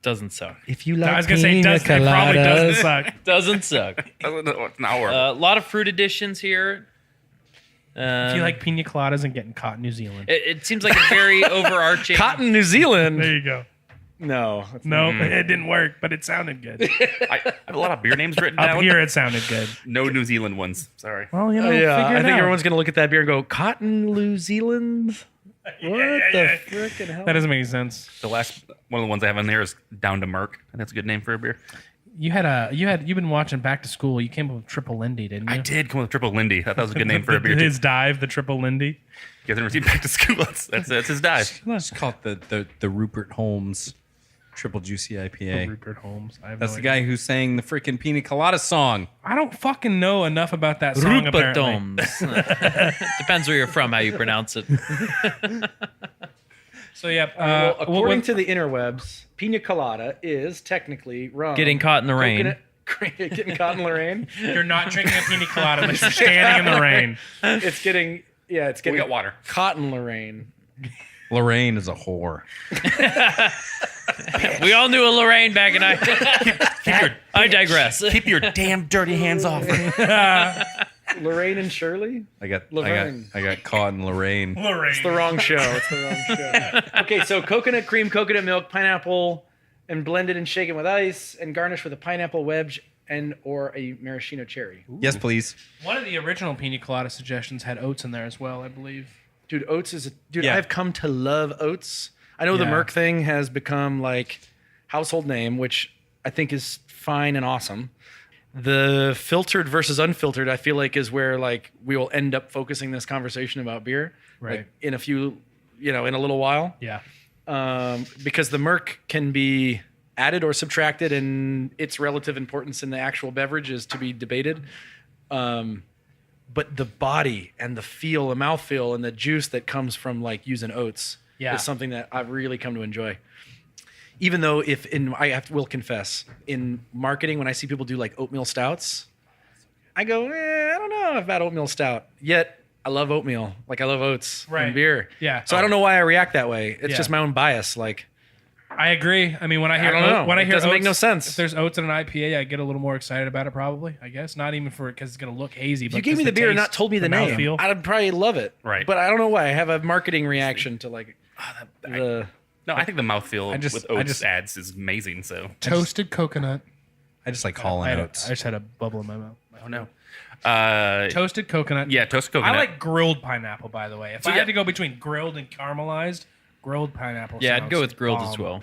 Doesn't suck. If you like I was gonna say, it probably doesn't suck. Doesn't suck. It's not horrible. A lot of fruit additions here. If you like pina coladas and getting caught in New Zealand, It seems like a very overarching. Cotton, New Zealand. there you go. No, No, it didn't work, but it sounded good. I have a lot of beer names written Up down. here, it sounded good. No New Zealand ones. Sorry. Well, yeah, figure it I think out. everyone's gonna look at that beer and go, "Cotton, New Zealand." What yeah. the frickin' hell? That doesn't make any sense. The last one of the ones I have on there is Down to Merc. And that's a good name for a beer. You've been watching Back to School. You came up with Triple Lindy, didn't you? I did come with Triple Lindy. I thought that was a good name for a beer. His dive, the Triple Lindy. You guys ever seen Back to School? That's his dive. Let's call it the Rupert Holmes Triple Juicy IPA. Rupert Holmes. I have That's no the idea. guy who sang the freaking Pina Colada song. I don't fucking know enough about that song. Rupert apparently. Holmes. Depends where you're from, how you pronounce it. So yeah, Well, according to the interwebs, pina colada is technically rum. Getting caught in the rain. Getting caught in the rain. you're not drinking a pina colada unless you're standing in the rain. It's getting it's getting We got water. caught in Lorraine. Lorraine is a whore. We all knew a Lorraine back in I digress. Keep your damn dirty hands off. Lorraine and Shirley? I got Laverne. caught in Lorraine. It's the wrong show. It's the wrong show. Okay, so coconut cream, coconut milk, pineapple, and blended and shaken with ice, and garnished with a pineapple wedge and or a maraschino cherry. Yes, please. One of the original pina colada suggestions had oats in there as well, I believe. Dude, oats is Yeah. I've come to love oats. I know the Yeah. Merc thing has become like household name, which I think is fine and awesome. The filtered versus unfiltered, I feel like, is where like we will end up focusing this conversation about beer, Right. Like, in a few, in a little while, Yeah. because the Merc can be added or subtracted, and its relative importance in the actual beverage is to be debated. But the body and the feel, the mouthfeel, and the juice that comes from like using oats is something that I've really come to enjoy. Even though will confess, in marketing, when I see people do like oatmeal stouts, I go, I don't know about oatmeal stout. Yet I love oatmeal, like I love oats and beer. Yeah. So I don't know why I react that way. It's Yeah. just my own bias. Like, I agree. I mean, when I hear don't know. when I It hear doesn't make oats, no sense. If there's oats in an IPA, I get a little more excited about it. Probably, I guess, not even for because it's gonna look hazy. if But you gave me the beer and not told me the name, mouthfeel. I'd probably love it. Right. But I don't know why. I have a marketing reaction to like the. No, I think the mouthfeel with I oats just- ads is amazing. So, Toasted coconut. I just like Hall I and Oats. just had a bubble in my mouth. oh no. Toasted coconut. Yeah, toasted coconut. I like grilled pineapple, by the way. If I yeah. had to go between grilled and caramelized, grilled pineapple. Yeah, I'd sounds go with grilled as bomb. well.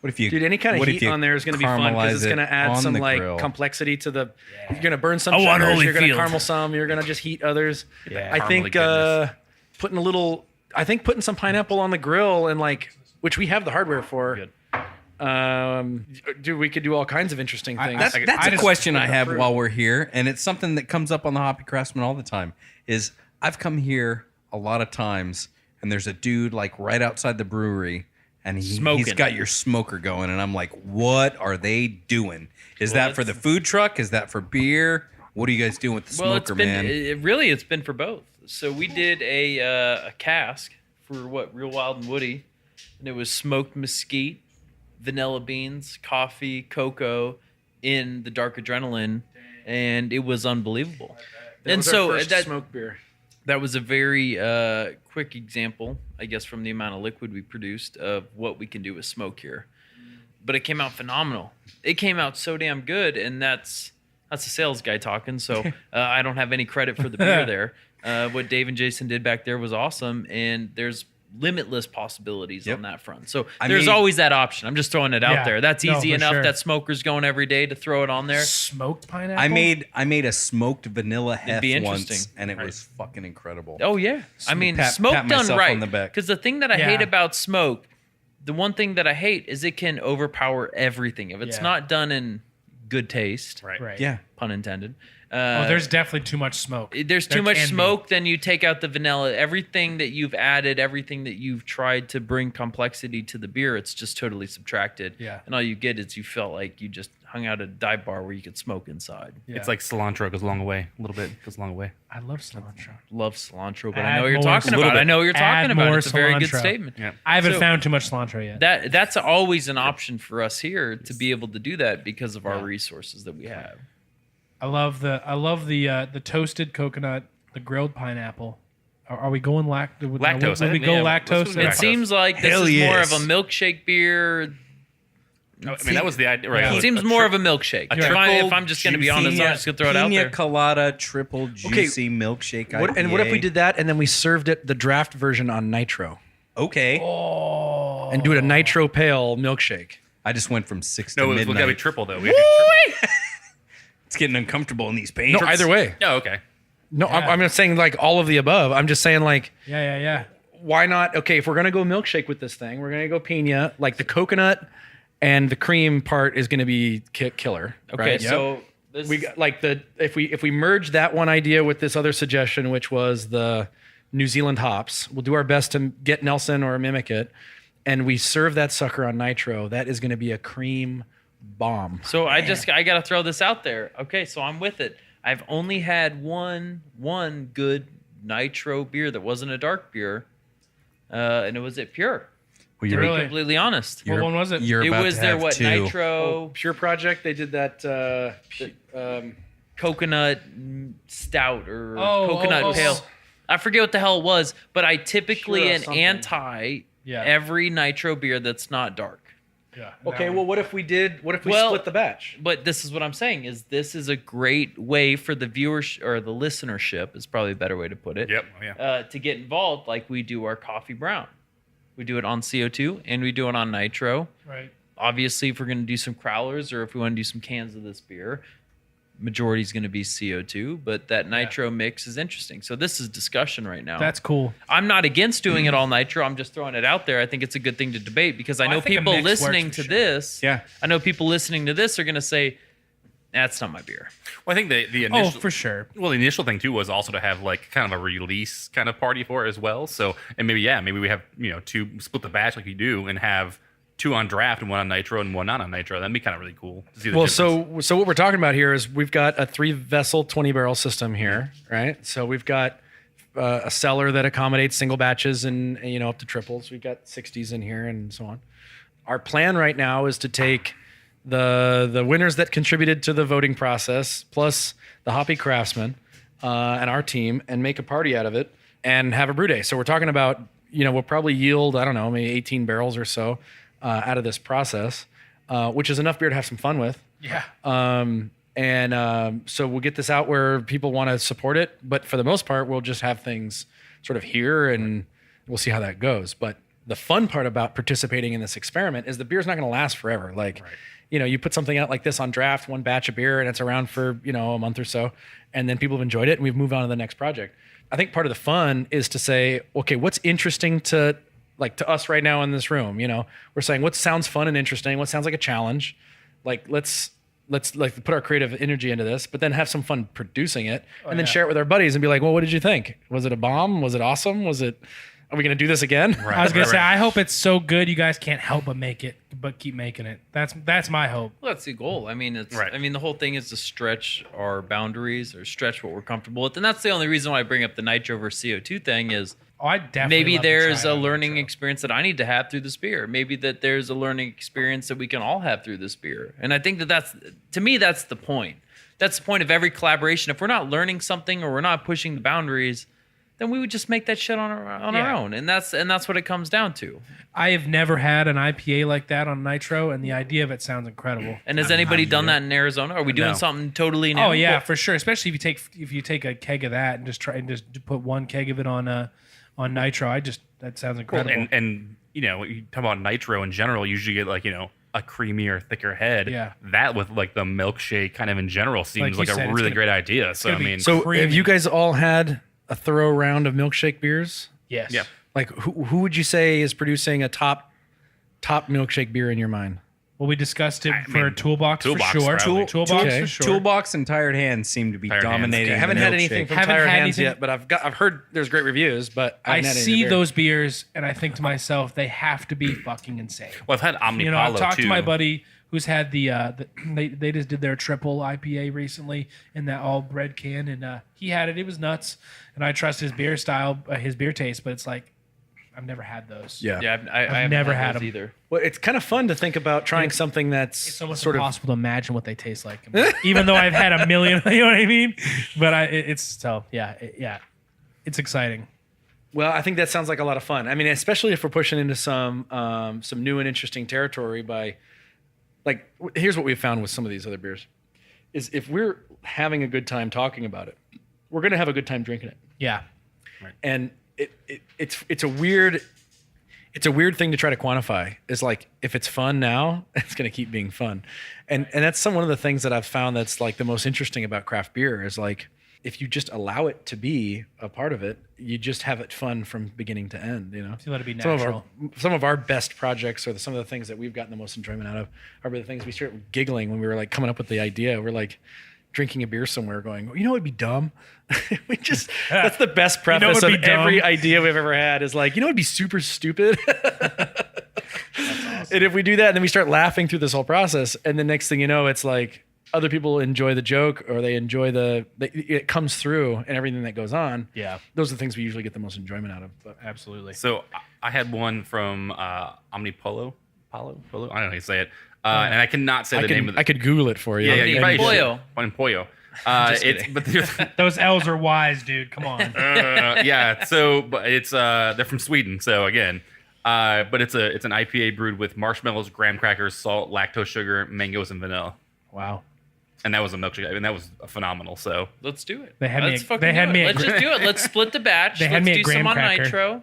What if you, Dude, any kind of what if heat you on there is going to be fun because it's caramelize going to it add on some the like grill? complexity to the. You're going to burn some Oh, sugars. unholy You're going to field. caramel some. You're going to just heat others. Yeah, I think caramely goodness. putting some pineapple on the grill and like, which we have the hardware for. Good. Dude, we could do all kinds of interesting things. That's I a just- question I have while we're here, and it's something that comes up on the Hoppy Craftsmen all the time. Is I've come here a lot of times, and there's a dude like right outside the brewery, and he's Smoking. got your smoker going, and I'm like, what are they doing? Is that for the food truck? Is that for beer? What are you guys doing with the Well, smoker, it's been man? it's been for both. So we did a cask for Real Wild and Woody, and it was smoked mesquite, vanilla beans, coffee, cocoa in the dark adrenaline, and it was unbelievable. That and was our so first that smoked beer. that was a very quick example, I guess, from the amount of liquid we produced of what we can do with smoke here. But it came out phenomenal. It came out so damn good, and that's a sales guy talking. So I don't have any credit for the beer there. What Dave and Jason did back there was awesome, and there's limitless possibilities Yep. on that front. So I there's made- always that option. I'm just throwing it out Yeah. there. That's No, easy for enough. sure. That smoker's going every day to throw it on there. Smoked pineapple. I made a smoked vanilla hef be once, interesting. and it was fucking incredible. Oh yeah, I mean Pat smoke done myself right. on the back. Because the thing that I Yeah. hate about smoke the one thing that I hate is it can overpower everything if it's not done in good taste. Right. Yeah. Pun intended. There's definitely too much smoke. There's too much smoke, then you take out the vanilla. Everything that you've added, everything that you've tried to bring complexity to the beer, it's just totally subtracted. Yeah. And all you get is you felt like you just hung out at a dive bar where you could smoke inside. Yeah. It's like cilantro goes a long way. A little bit goes a long way. I love cilantro. Love cilantro, but Add I know what you're more talking cilantro. about. I know what you're Add talking about. more It's a very good cilantro. statement. Yeah. I haven't So- found too much cilantro yet. That's always an option for us here to be able to do that because of our resources that we have. I love the toasted coconut, the grilled pineapple. Are we going Lactose, Would I we think, go yeah, lactose? let's do It Lactose. seems like this Hell is more of yes. a milkshake beer. I mean, that was the idea. Right? Yeah. It seems more of a milkshake. If I'm just going to be honest, I'm just going to throw it out Pina there. colada triple juicy milkshake IPA. And what if we did that and then we served it the draft version on nitro Okay. and do it a nitro pale milkshake? I just went from 6 No, to it was midnight. gotta be triple though. We had to do triple. It's getting uncomfortable in these pants. No, either way. Oh, okay. No, I'm not saying like all of the above. I'm just saying like, Yeah. why not? Okay, if we're gonna go milkshake with this thing, we're gonna go pina. Like the coconut and the cream part is gonna be killer. Okay, right? so this We got like if we merge that one idea with this other suggestion, which was the New Zealand hops, we'll do our best to get Nelson or mimic it, and we serve that sucker on nitro. That is gonna be a cream bomb. So I got to throw this out there. Okay, so I'm with it. I've only had one good nitro beer that wasn't a dark beer, and it was at Pure. Well, To you're, be Really? completely honest, What one was it? you're it about was to their have two. nitro Pure Project, they did that. coconut stout or Oh, coconut oh, oh, pale. oh. I forget what the hell it was, but I typically Pure am something. anti Yeah. every nitro beer that's not dark. Yeah. Okay, well, what if we Well- split the batch? But this is what I'm saying is this is a great way for the viewers or the listenership is probably a better way to put it. Yep. Oh, yeah. To get involved like we do our coffee brown. We do it on CO2 and we do it on nitro. Right. Obviously, if we're going to do some crowlers or if we want to do some cans of this beer, majority is going to be CO2, but that nitro mix is interesting. So this is discussion right now. That's cool. I'm not against doing it all nitro. I'm just throwing it out there. I think it's a good thing to debate because I I know think a people mix listening works to for sure. this. Yeah. I know people listening to this are going to say, that's not my beer. Well, I think the Oh, initial. for sure. Well, the initial thing too was also to have like kind of a release kind of party for it as well. So, and maybe we have two split the batch like you do and have two on draft and one on nitro and one not on nitro. That'd be kind of really cool to see the Well, difference. so what we're talking about here is we've got a 3-vessel 20-barrel system here, right? So we've got a cellar that accommodates single batches and up to triples. We've got 60s in here and so on. Our plan right now is to take the winners that contributed to the voting process plus the Hoppy Craftsmen and our team and make a party out of it and have a brew day. So we're talking about we'll probably yield maybe 18 barrels or so out of this process, which is enough beer to have some fun with. Yeah. So we'll get this out where people want to support it, but for the most part, we'll just have things sort of here and we'll see how that goes. But the fun part about participating in this experiment is the beer's not going to last forever. Like, you put something out like this on draft, one batch of beer, and it's around for, a month or so, and then people have enjoyed it and we've moved on to the next project. I think part of the fun is to say, okay, what's interesting to us right now in this room? We're saying what sounds fun and interesting, what sounds like a challenge. Like, let's like put our creative energy into this, but then have some fun producing it and then share it with our buddies and be like, well, what did you think? Was it a bomb? Was it awesome? Are we going to do this again? I was gonna say, I hope it's so good you guys can't help but make it, but keep making it. That's my hope. Well, that's the goal. I mean, the whole thing is to stretch our boundaries or stretch what we're comfortable with. And that's the only reason why I bring up the nitro versus CO2 thing is Oh, I definitely maybe love to there's try a it on learning nitro. experience that I need to have through this beer. Maybe that there's a learning experience that we can all have through this beer. And I think that's the point. That's the point of every collaboration. If we're not learning something or we're not pushing the boundaries, then we would just make that shit on our own. And that's what it comes down to. I have never had an IPA like that on nitro, and the idea of it sounds incredible. And has anybody done that in Arizona? Are we doing No. something totally new? Oh yeah, for sure. Especially if you take a keg of that and just put one keg of it on nitro. That sounds incredible. And you talk about nitro in general, you usually get like a creamier, thicker head. Yeah. That with like the milkshake kind of in general seems Like like you a said, it's really gonna- great idea. So I gonna be mean, So Creamy. have you guys all had a thorough round of milkshake beers? Yes. Yeah. Like who would you say is producing a top top milkshake beer in your mind? Well, we discussed it for Toolbox for Toolbox, sure. probably. Toolbox Okay. for sure. Toolbox and Tired Hands seem to be Tired Hands. dominating. I haven't the had milkshake. anything from Haven't Tired had Hands anything- yet, but I've heard there's great reviews, but I I haven't had any see beer. those beers and I think to myself, they have to be fucking insane. Well, I've had Omnipollo You know, I've talked too. to my buddy who's had they just did their triple IPA recently in that all bread can, and he had it. It was nuts, and I trust his beer style, his beer taste, but it's like I've never had those. Yeah. Yeah, I haven't never had those them. either. Well, it's kind of fun to think about trying something that's It's almost sort of impossible to imagine what they taste like, even though I've had a million. You know what I mean? But it's exciting. Well, I think that sounds like a lot of fun. I mean, especially if we're pushing into some new and interesting territory by, like, here's what we've found with some of these other beers, is if we're having a good time talking about it, we're going to have a good time drinking it. Yeah. And it's a weird thing to try to quantify. Is like, if it's fun now, it's going to keep being fun, and that's one of the things that I've found that's like the most interesting about craft beer is like, if you just allow it to be a part of it, you just have it fun from beginning to end. You know, You let it be some natural. some of our best projects, or some of the things that we've gotten the most enjoyment out of, are the things we started giggling when we were like coming up with the idea. We're like drinking a beer somewhere, going, you know, it'd be dumb. We just that's the best preface would of be dumb? every idea we've ever had is like, you know, it'd be super stupid. And if we do that, and then we start laughing through this whole process, and the next thing you know, it's like other people enjoy the joke, or they enjoy it comes through and everything that goes on. Yeah. Those are the things we usually get the most enjoyment out of. But Absolutely. So I had one from Omnipollo. Polo? I don't know how you say it. And I cannot say the name of I could Google it for you. Yeah, you probably Pollo. should. Pollo. But there's, Those L's are wise, dude. Come on. yeah. So, but it's they're from Sweden. So again, but it's an IPA brewed with marshmallows, graham crackers, salt, lactose sugar, mangoes, and vanilla. Wow. And that was a milkshake. I mean, that was phenomenal. So Let's do it. They had me Let's at- fucking they had do me it. at Let's just do it. Let's split the batch. They had Let's me at do some graham on cracker. nitro,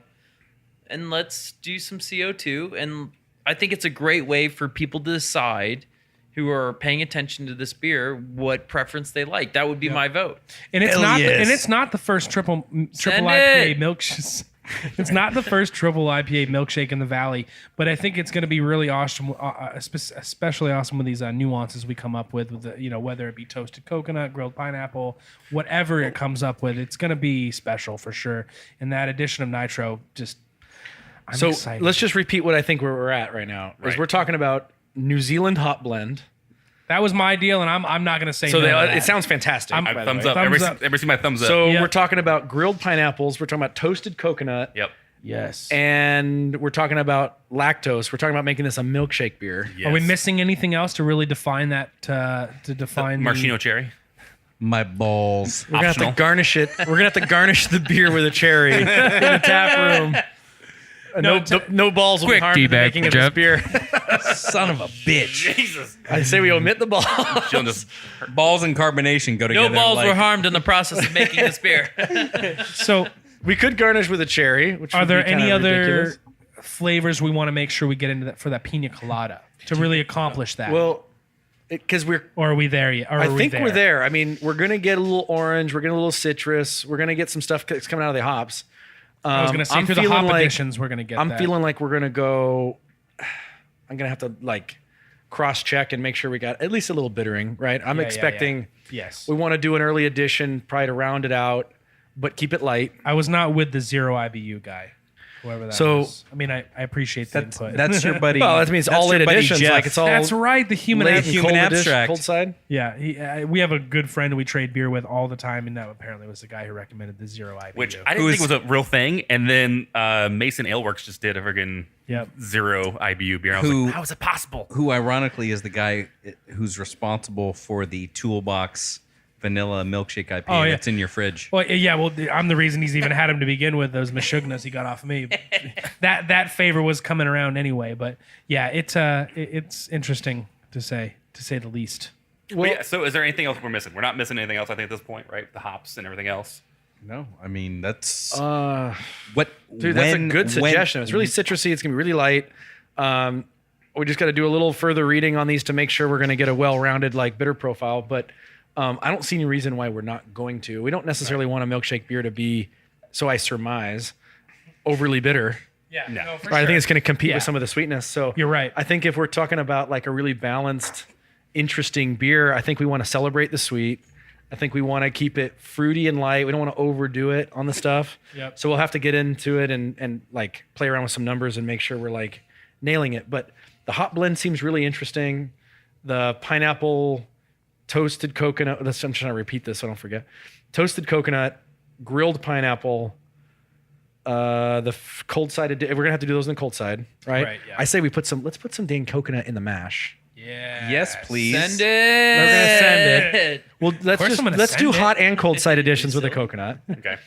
and let's do some CO2. And I think it's a great way for people to decide who are paying attention to this beer what preference they like. That would be my vote. And it's Hell not. yes. And it's not the first triple Send IPA it. milkshake. It's not the first triple IPA milkshake in the valley, but I think it's going to be really awesome, especially awesome with these nuances we come up with the, you know, whether it be toasted coconut, grilled pineapple, whatever it comes up with, it's going to be special for sure. And that addition of nitro, just I'm So excited. let's just repeat what I think where we're at right now. Is Right. we're talking about New Zealand hot blend. That was my deal, and I'm not going to say So no to that. it sounds fantastic. I'm- by the thumbs way. up. Thumbs up. Ever see my thumbs up? So Yeah. we're talking about grilled pineapples. We're talking about toasted coconut. Yep. Yes. And we're talking about lactose. We're talking about making this a milkshake beer. Yes. Are we missing anything else to really define that? To define the- maraschino cherry? My balls. We're gonna have to Optional. garnish it. We're gonna have to garnish the beer with a cherry in the tap room. No balls will be Quick harmed in the D-bag, making of Jeff. this beer. Son of a bitch. Jesus. I say we omit the balls. She'll just Balls and carbonation go together. No balls like, were harmed in the process of making this beer. So, We could garnish with a cherry. Which are would there be kind any of other ridiculous. flavors we want to make sure we get into that for that pina colada to really accomplish that? Well, because we're. or are we there yet? Or I are we think we're there. I mean, we're gonna get a little orange. We're gonna get a little citrus. We're gonna get some stuff that's coming out of the hops. I was going to say I'm through the feeling hop like- additions, we're going to get I'm that. feeling like we're gonna go. I'm gonna have to like cross check and make sure we got at least a little bittering, right? I'm Yeah, yeah, expecting. yes. We want to do an early edition, probably to round it out, but keep it light. I was not with the zero IBU guy, whoever that So- was. I mean, I appreciate the input. That's your buddy. Well, that means that's all your late buddy editions. Jeff. Like it's all. That's right. The human late ab- and human cold edition, abstract. cold side. Yeah, we have a good friend who we trade beer with all the time, and that apparently was the guy who recommended the zero IBU. which I didn't think was a real thing. And then Mason Aleworks just did a friggin' Yep. zero IBU beer. I was Who- like, how is it possible? Who ironically is the guy who's responsible for the Toolbox vanilla milkshake IPA Oh, yeah. that's in your fridge. Well, yeah, well, I'm the reason he's even had him to begin with. Those Meshuggahs he got off of me. that favor was coming around anyway. But yeah, it's interesting to say the least. Well, yeah, so is there anything else we're missing? We're not missing anything else, I think, at this point, right? The hops and everything else. No, I mean that's Uh, what. Dude, that's a good suggestion. It's really citrusy. It's gonna be really light. We just got to do a little further reading on these to make sure we're gonna get a well-rounded like bitter profile. But I don't see any reason why we're not going to. We don't necessarily want a milkshake beer to be, so I surmise, overly bitter. Yeah, No. no, for Right, I think sure. it's going to compete Yeah. with some of the sweetness. So You're right. I think if we're talking about like a really balanced, interesting beer, I think we want to celebrate the sweet. I think we want to keep it fruity and light. We don't want to overdo it on the stuff. Yep. So we'll have to get into it and like play around with some numbers and make sure we're like nailing it. But the hop blend seems really interesting. The pineapple, toasted coconut. I'm trying to repeat this so I don't forget. Toasted coconut, grilled pineapple. Cold side. We're gonna have to do those in the cold side, right? Right, yeah. I say let's put some dang coconut in the mash. Yeah. Yes, please. Send it. We're gonna send it. Well, course I'm gonna let's do send it. hot and cold side additions with the coconut. Okay.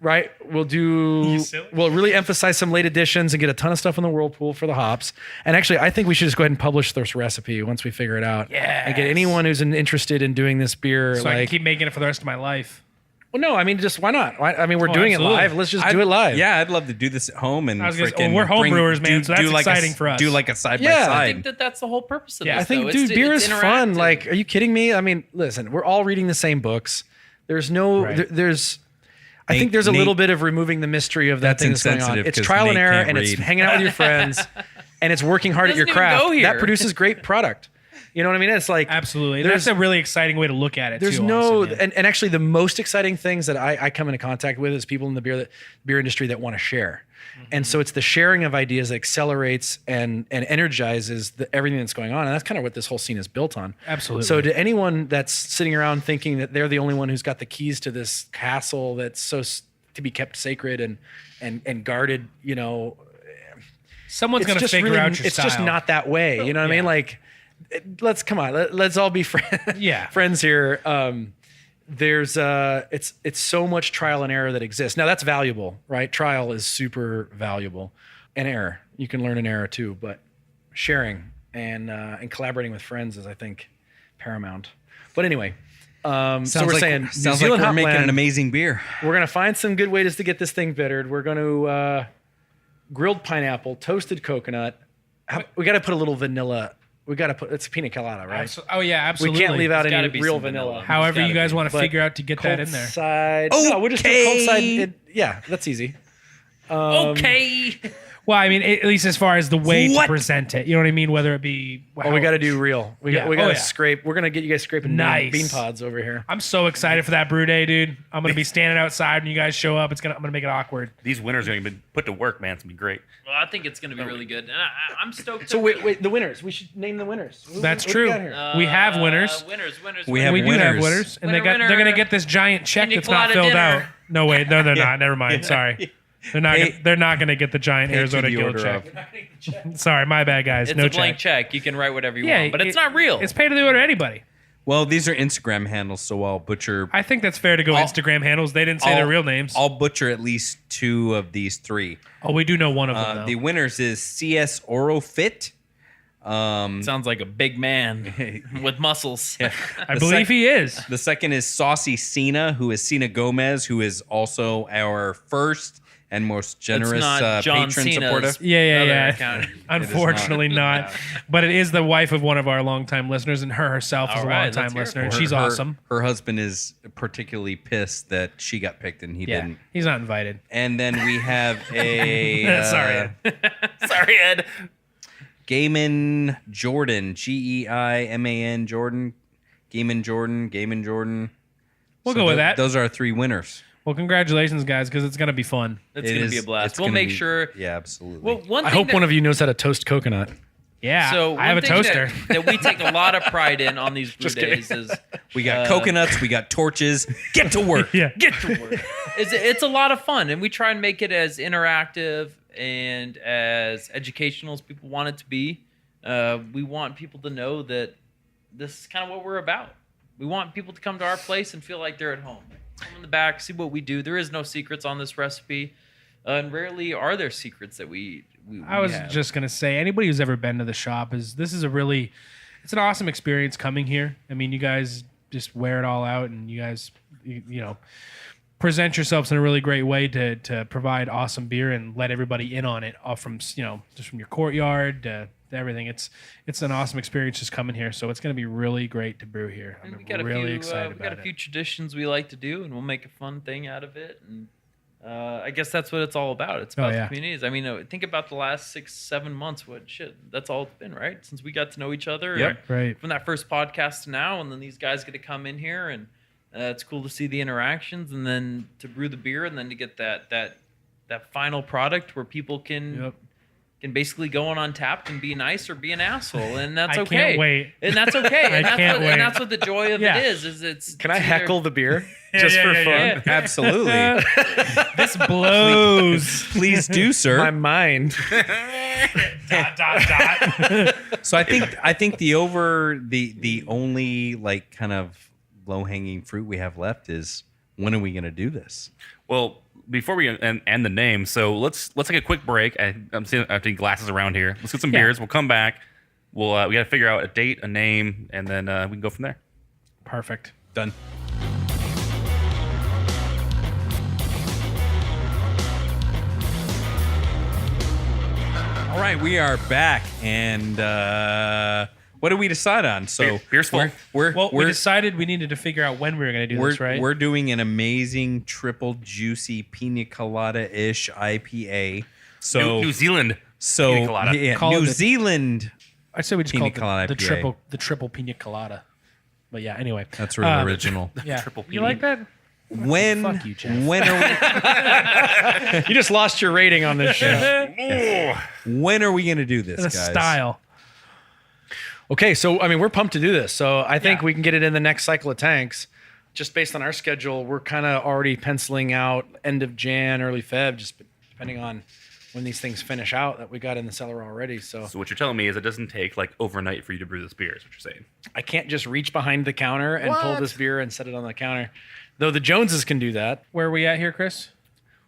Right. You silly. We'll really emphasize some late additions and get a ton of stuff in the whirlpool for the hops. And actually, I think we should just go ahead and publish this recipe once we figure it out. Yes. And get anyone who's interested in doing this beer. So I can keep making it for the rest of my life. Well, no, I mean, just why not? I mean, we're doing absolutely. it live. Let's just do it live. Yeah, I'd love to do this at home and I was gonna say, freaking we're home bring- brewers, man, so that's like exciting for us. Do like a side Yeah. by I I side. think that's the whole purpose of Yeah, this. I think, though. dude, beer it's is fun. interactive. Like, are you kidding me? I mean, listen, we're all reading the same books. There's no, Right. there's, I think there's a Nate- little bit of removing the mystery of that That's thing that's going on. insensitive It's 'cause trial and Nate error, can't and it's read. hanging out with your friends, and it's working hard at your Doesn't even craft. go here. That produces great product. You know what I mean? It's like Absolutely. There's- That's a really exciting way to look at it. There's too, no, honestly, man. and actually the most exciting things that I come into contact with is people in the beer industry that want to share. And so it's the sharing of ideas that accelerates and energizes everything that's going on. And that's kind of what this whole scene is built on. Absolutely. So to anyone that's sitting around thinking that they're the only one who's got the keys to this castle that's to be kept sacred and guarded, you know, Someone's it's going to just figure really, out your it's style. just not that way. You know what I Yeah. mean? Like, let's come on. Let's all be friends. Yeah. Friends here. There's it's so much trial and error that exists. Now that's valuable, right? Trial is super valuable, and error. You can learn an error too, but sharing and collaborating with friends is, I think, paramount. But anyway, so we're saying New sounds Zealand like we're hot making blend. an amazing beer. We're gonna find some good ways to get this thing bittered. We're going to grilled pineapple, toasted coconut. We got to put a little vanilla. We got to put it's pina colada, right? Oh, yeah, absolutely. We can't leave out There's any gotta be real some vanilla. vanilla. However you Gotta guys be. want to But figure out to get that in there. Side. No, we'll just do a cold side. Okay. Yeah, that's easy. Okay. Well, I mean, at least as far as the way What? to present it, you know what I mean? Whether it be, Oh, we got to do real. We Yeah. got to Oh, yeah. scrape. We're gonna get you guys scraping Nice. bean pods over here. I'm so excited for that brew day, dude. I'm gonna be standing outside when you guys show up. I'm gonna make it awkward. These winners are going to be put to work, man. It's going to be great. Well, I think it's going to be really good, and I'm stoked. So to- wait, the winners. We should name the winners. That's What do we true. got here? We have winners. Winners. We have We do have winners. winners, and Winner, they're gonna winner. get this giant check Pina that's not colada filled dinner. out. No, wait, no, they're not. Never mind. Sorry, they're not. Pay- They're not gonna get the giant Pay to Arizona the Guild order check. of- Sorry, my bad, guys. It's no a blank check. You can write whatever you Yeah, want, but it's it- not real. It's pay to the order to anybody. Well, these are Instagram handles, so I'll butcher. I think that's fair to go I'll- Instagram handles. They didn't say their real names. I'll butcher at least two of these three. Oh, we do know one of them. though. The winners is CS Orofit. Sounds like a big man with muscles. I believe he is. The second is Saucy Cena, who is Cena Gomez, who is also our first and most generous not John patron Cena's supporter. Yeah. Other account. Unfortunately, not. But it is the wife of one of our longtime listeners, and her herself is All a right, longtime let's hear it listener, and for she's Her- awesome. Her husband is particularly pissed that she got picked and he Yeah, didn't. he's not invited. And then we have a Sorry. Sorry, Ed. Gaiman Jordan, Geiman Jordan, Gaiman Jordan. We'll go with that. Those are our three winners. Well, congratulations, guys, because it's going to be fun. It's It going to is- be a blast. it's We'll gonna make be- sure. Yeah, absolutely. Well, one I thing hope that- one of you knows how to toast coconut. Yeah, So I have a one thing toaster. that we take a lot of pride in on these brew days is we got coconuts, we got torches. Get to work. Yeah. get to work. It's a lot of fun, and we try and make it as interactive and as educational as people want it to be. We want people to know that this is kind of what we're about. We want people to come to our place and feel like they're at home. Come in the back, see what we do. There is no secrets on this recipe, and rarely are there secrets that we I was have. just gonna say, anybody who's ever been to the shop it's an awesome experience coming here. I mean, you guys just wear it all out, and you guys, you know, present yourselves in a really great way to provide awesome beer and let everybody in on it, all from just from your courtyard to everything. It's an awesome experience just coming here. So it's gonna be really great to brew here. And I'm we got really a few, excited we about got a few traditions we like to do, and we'll make a fun thing out of it. And I guess that's what it's all about. It's about yeah. the communities. I mean, think about the last 6-7 months. That's all it's been, right? Since we got to know each other. Yep. and Right. From that first podcast to now, and then these guys get to come in here, and it's cool to see the interactions, and then to brew the beer, and then to get that final product where people can basically go on Untapped and be nice or be an asshole, and that's I okay. can't wait. And that's okay. I can't wait. And that's what the joy of Yeah. it is it's. Can I it's heckle the beer Yeah, just yeah, for yeah, fun? yeah. Absolutely. This blows. Please do, sir. My mind. Dot. So I think the only like kind of low hanging fruit we have left is when are we going to do this? Well, before we end the name, so let's take a quick break. I'm seeing glasses around here. Let's get some Yeah. beers. We'll come back. We got to figure out a date, a name, and then we can go from there. Perfect. Done. All right, we are back, and what did we decide on? So Beer's full. we We decided we needed to figure out when we were going to do this, right? We're doing an amazing triple juicy pina colada ish IPA. So New Zealand. so pina colada. yeah, Call it New the- Zealand. I say we just Pina call colada it the IPA. triple pina colada. But yeah, anyway. That's really original. Yeah. Triple You pina. like that? When Fuck you, Jeff. when are You just lost your rating on this show. when are we going to do this, The guys? style. Okay, so I mean, we're pumped to do this. So I think Yeah. we can get it in the next cycle of tanks. Just based on our schedule, we're kind of already penciling out end of Jan, early Feb, just depending on when these things finish out that we got in the cellar already. So So what you're telling me is it doesn't take like overnight for you to brew this beer. Is what you're saying? I can't just reach behind the counter and pull What? this beer and set it on the counter. Though the Joneses can do that. Where are we at here, Chris?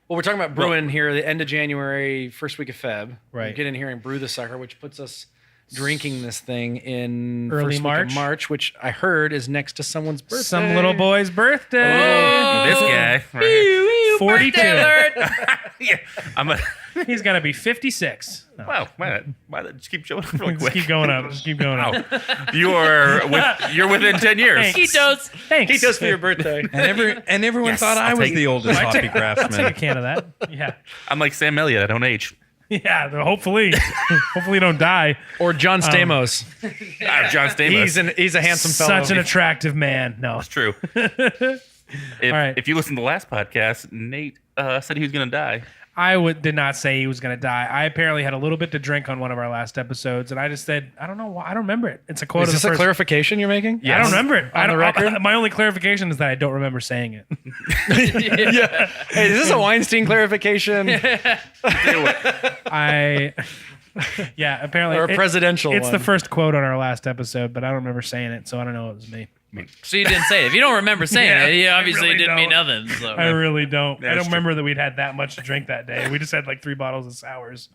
Well, we're talking about brewing here the end of January, first week of Feb. Right. We get in here and brew the sucker, which puts us drinking this thing in Early first March? week of March, which I heard is next to someone's birthday. Some little boy's birthday. This guy. Right here. 42. Yeah. I'm a. He's got to be 56. No. Wow. Why not? Just keep showing really Just quick. keep going up. Just keep going up. You're within 10 years. Thanks. KIITOS. Thanks. KIITOS for your birthday. And everyone Yes, thought I I'll was take- the oldest Hoppy Take a Craftsman. can of that. Yeah. I'm like Sam Elliott. I don't age. Yeah. Hopefully. Hopefully you don't die. Or John Stamos. I'm John Stamos. He's a handsome fellow. Such an attractive man. No. That's true. right. If you listen to the last podcast, Nate said he was going to die. I did not say he was going to die. I apparently had a little bit to drink on one of our last episodes, and I just said, I don't know why. I don't remember it. It's a quote Is of this the a first. clarification you're making? I don't remember it. On the record? My only clarification is that I don't remember saying it. Yeah. Hey, is this a Weinstein clarification Yeah, apparently. or a presidential It's one? the first quote on our last episode, but I don't remember saying it, so I don't know it was me. So you didn't say it. If you don't remember saying Yeah, it, you I obviously really didn't mean don't. nothing. So. I really don't. I That's don't true. remember that we'd had that much to drink that day. We just had like 3 bottles of sours.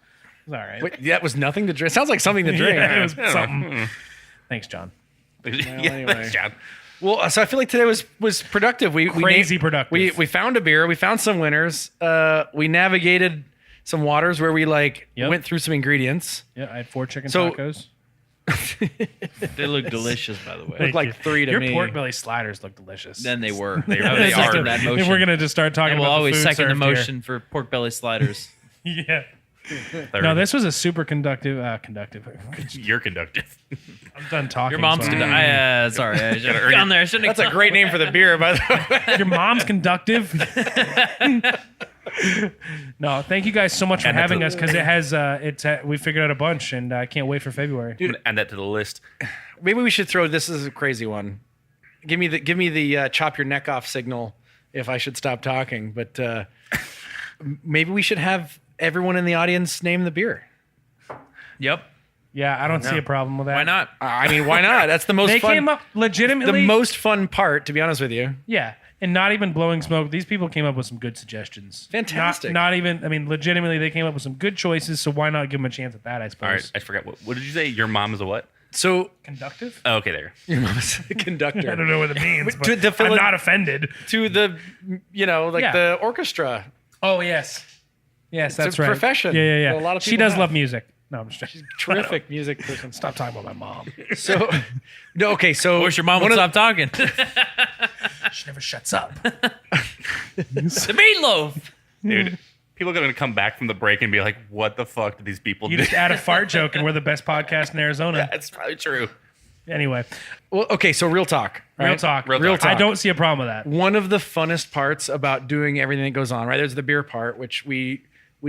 It was all right. Wait, that was nothing to drink. Sounds like something to drink. Yeah, it was something. Thanks, John. anyway. Thanks, John. Well, so I feel like today was productive. We Crazy named- productive. We found a beer. We found some winners. We navigated some waters where we Yep. went through some ingredients. Yeah, I had 4 chicken So- tacos. They look delicious, by the way. Looked like 3 to Your me. pork belly sliders look delicious. Then they were. They I would are. second that If motion. we're gonna just start talking and we'll about always the food second the served here. motion for pork belly sliders. Yeah. Third. No, this was a super conductive. You're conductive. I'm done talking. Your mom's so- conductive. Sorry, I should have gone there. I shouldn't have That's a great name for the beer, by the way. Your mom's conductive. No, thank you guys so much for And that's having a- us because it has. We figured out a bunch, and I can't wait for February. I'm gonna add that to the list. Maybe we should throw this as a crazy one. Give me the chop your neck off signal if I should stop talking. But maybe we should have everyone in the audience name the beer. Yep. Yeah, I don't see a problem with that. Why not? I mean, why not? That's the most They fun. came up legitimately. The most fun part, to be honest with you. Yeah, and not even blowing smoke. These people came up with some good suggestions. Fantastic. Not even. I mean, legitimately, they came up with some good choices. So why not give them a chance at that? I suppose. All right, I forgot. What did you say? Your mom is a what? So Conductive. Oh, okay, there. your mom's a conductor. I don't know what it means, but to fill I'm it- not offended. To the, Yeah. the orchestra. Oh yes, that's a right. profession Yeah. that a lot of she people does have. love music. No, I'm just Terrific music person. stop talking about my mom. So, no, okay. So, I wish your mom one would of stop talking. She never shuts up. The meatloaf. Dude, people are going to come back from the break and be like, what the fuck did these people You do? just add a fart joke, and we're the best podcast in Arizona. That's probably true. Anyway, Well, okay, so real talk. real right? talk. Real talk. I don't see a problem with that. One of the funnest parts about doing everything that goes on, right? There's the beer part, which we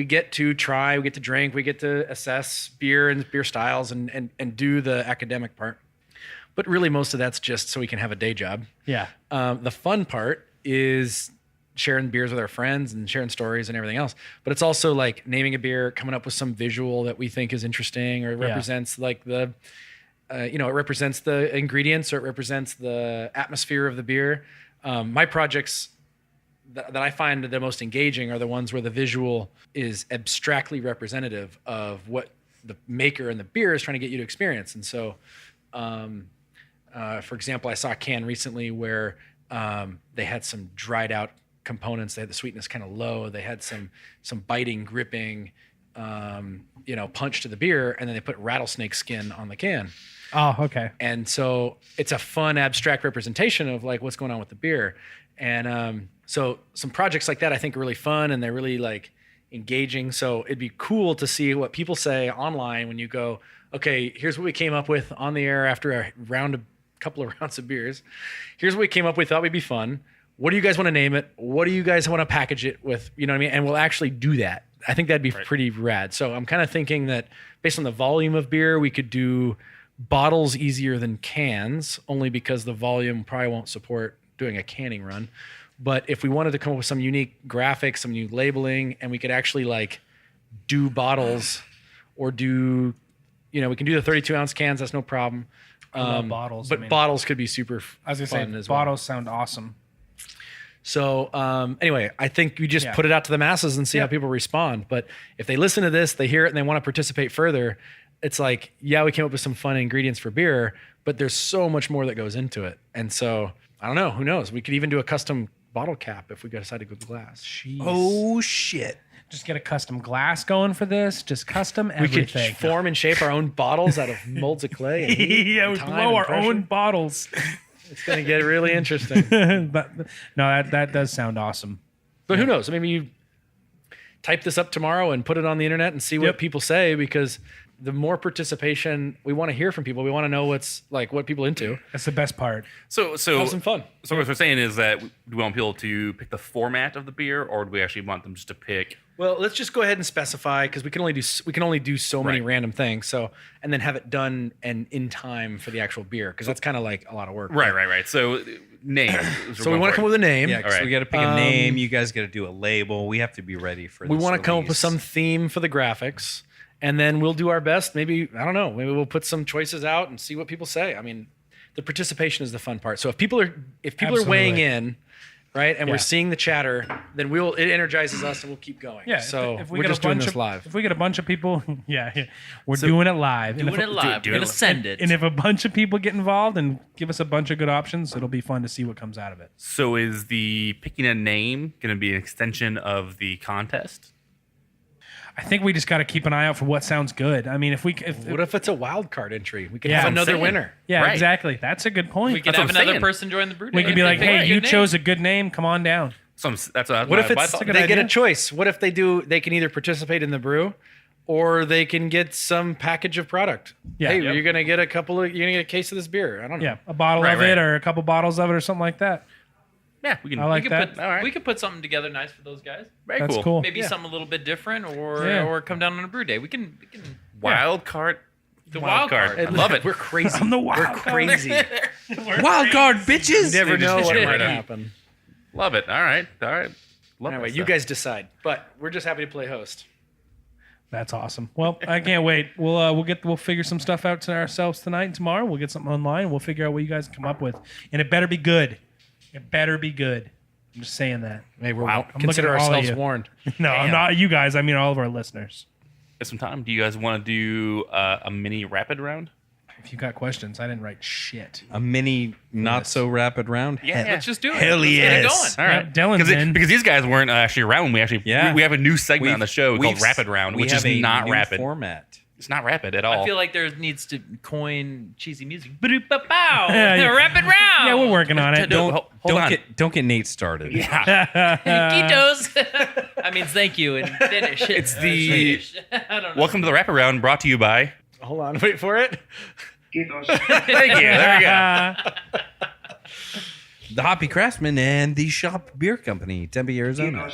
get to try, we get to drink, we get to assess beer and beer styles and do the academic part. But really, most of that's just so we can have a day job. Yeah. The fun part is sharing beers with our friends and sharing stories and everything else. But it's also like naming a beer, coming up with some visual that we think is interesting or represents like the, it represents the ingredients or it represents the atmosphere of the beer. My projects that I find the most engaging are the ones where the visual is abstractly representative of what the maker and the beer is trying to get you to experience. And so, for example, I saw a can recently where they had some dried out components. They had the sweetness kind of low. They had some biting, gripping, punch to the beer, and then they put rattlesnake skin on the can. Oh, okay. And so it's a fun abstract representation of like what's going on with the beer. And so some projects like that I think are really fun and they're really like engaging. So it'd be cool to see what people say online when you go, okay, here's what we came up with on the air after a couple of rounds of beers. Here's what we came up with, thought would be fun. What do you guys want to name it? What do you guys want to package it with? You know what I mean? And we'll actually do that. I think that'd be pretty rad. So I'm kind of thinking that based on the volume of beer, we could do bottles easier than cans, only because the volume probably won't support doing a canning run. But if we wanted to come up with some unique graphics, some new labeling, and we could actually like do bottles or do, we can do the 32 ounce cans. That's no problem. I love bottles. But bottles could be super I was fun going to as say, well. bottles sound awesome. So anyway, I think we just put it out to the masses and see how people respond. But if they listen to this, they hear it and they want to participate further, it's like, yeah, we came up with some fun ingredients for beer, but there's so much more that goes into it. And so I don't know, who knows? We could even do a custom bottle cap if we decide to go with glass. Jeez. Oh shit! Just get a custom glass going for this. Just custom We everything. could form and shape our own bottles out of molds of clay. And heat yeah, and we time blow and our pressure. own bottles. It's going to get really interesting. But no, that does sound awesome. But who knows? Maybe you type this up tomorrow and put it on the internet and see what people say, because the more participation, we want to hear from people. We want to know what people into. That's the best part. So Have some fun. So what we're saying is that do we want people to pick the format of the beer, or do we actually want them just to pick? Well, let's just go ahead and specify, because we can only do so many Right. random things. So, and then have it done and in time for the actual beer, because that's kind of like a lot of work. Right. So name. So we want to come up with a name. Yeah, 'cause All right. we got to pick a name. You guys got to do a label. We have to be ready for. We this want to come up with release. some theme for the graphics, and then we'll do our best. Maybe, I don't know, maybe we'll put some choices out and see what people say. I mean, the participation is the fun part. So if people are weighing Absolutely. in, right, and Yeah. we're seeing the chatter, then it energizes us and we'll keep going. Yeah. So if we we're get just a doing bunch this of, live. If we get a bunch of people, we're doing it live. Doing it live. do We're it gonna live. send it. And if a bunch of people get involved and give us a bunch of good options, it'll be fun to see what comes out of it. So is the picking a name going to be an extension of the contest? I think we just got to keep an eye out for what sounds good. I mean, if What if it's a wild card entry? We could Yeah, have I'm another saying. winner. yeah, Right. exactly. That's a good point. we could That's have what I'm another saying. person join the brew. We day. could be like, Pick a hey, good you name. chose a good name. Come on down. That's What if my it's thought. good they get idea. a choice? What if they can either participate in the brew, or they can get some package of product? Yeah. Hey, Yep. you're gonna get a case of this beer. I don't know. Yeah, a bottle Right, of it right. or a couple bottles of it or something like that. Yeah, we can. I like We could that. put, All right. we could put something together nice for those guys. Very That's cool. cool. Maybe Yeah. something a little bit different, or Yeah. or come down on a brew day. We can Wild card. the wild card. I love it. We're crazy. I'm the wild We're card. crazy. wild card, bitches. You never know what shit might right on. happen. Love it. All right. Love Anyway, that you stuff. guys decide. But we're just happy to play host. That's awesome. Well, I can't wait. We'll figure some stuff out to ourselves tonight and tomorrow. We'll get something online. We'll figure out what you guys come up with, and it better be good. It better be good. I'm just saying that. Hey, we're Wow. I'm consider looking at all of ourselves you. warned. No, I'm not you guys. I mean all of our listeners. Get some time. Do you guys want to do a mini rapid round? If you got questions, I didn't write shit. A mini, not so rapid round. Let's just do it. Hell Let's yes. get it going. All Yeah, right. Dylan's in. Because these guys weren't actually around. We have a new segment We've- on the show called we've- Rapid Round, we which have is a not new rapid. format. It's not rapid at all. I feel like there needs to coin cheesy music. Ba-doop-ba-pow. Yeah. Rapid round. Yeah, we're working on it. Hold on. Don't get Nate started. Yeah. KIITOS. That means thank you in Finnish. It's the Finnish. I don't know. welcome to the wraparound brought to you by. Hold on, wait for it. Thank you. There we go. The Hoppy Craftsmen and the Shop Beer Company, Tempe, Arizona.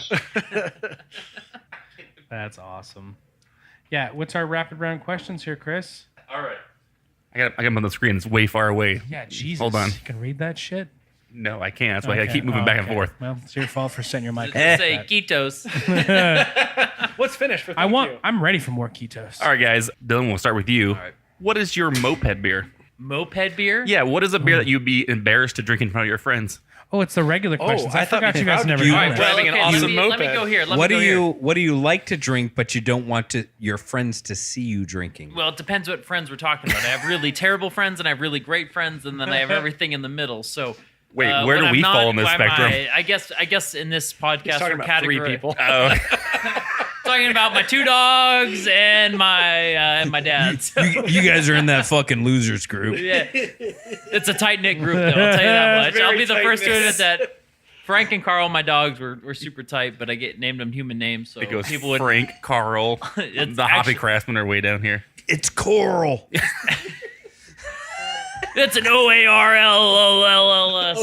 That's awesome. Yeah, what's our rapid round questions here, Chris? All right. I got them on the screen. It's way far away. Yeah, Jesus. Hold on. You can read that shit? No, I can't. That's why I Okay. keep moving back and Okay. forth. Well, it's your fault for setting your mic. Just say KIITOS. What's Finnish for thank you? I'm ready for more KIITOS. All right, guys. Dylan, we'll start with you. right. What is your moped beer? Moped beer? Yeah, what is a beer that you'd be embarrassed to drink in front of your friends? Oh, it's the regular questions. I I thought forgot you guys how never did you- know All that. right, driving an awesome let me moped. go here. What do you like to drink, but you don't want your friends to see you drinking? Well, it depends what friends we're talking about. I have really terrible friends and I have really great friends, and then I have everything in the middle. So, Wait, where when do I'm we not- fall on this why am spectrum? I guess in this podcast Talking we're about three categorized- people. Oh, talking about my 2 dogs and my dad. So, You guys are in that fucking losers group. yeah, it's a tight knit group, though. I'll tell you that much. I'll Very be the first to tight-knit. admit that. Frank and Carl, my dogs, were super tight, but I named them human names, so it goes people would. Frank, Carl, It's the Hoppy actually- Craftsmen are way down here. It's Coral. It's an OARLOLLS.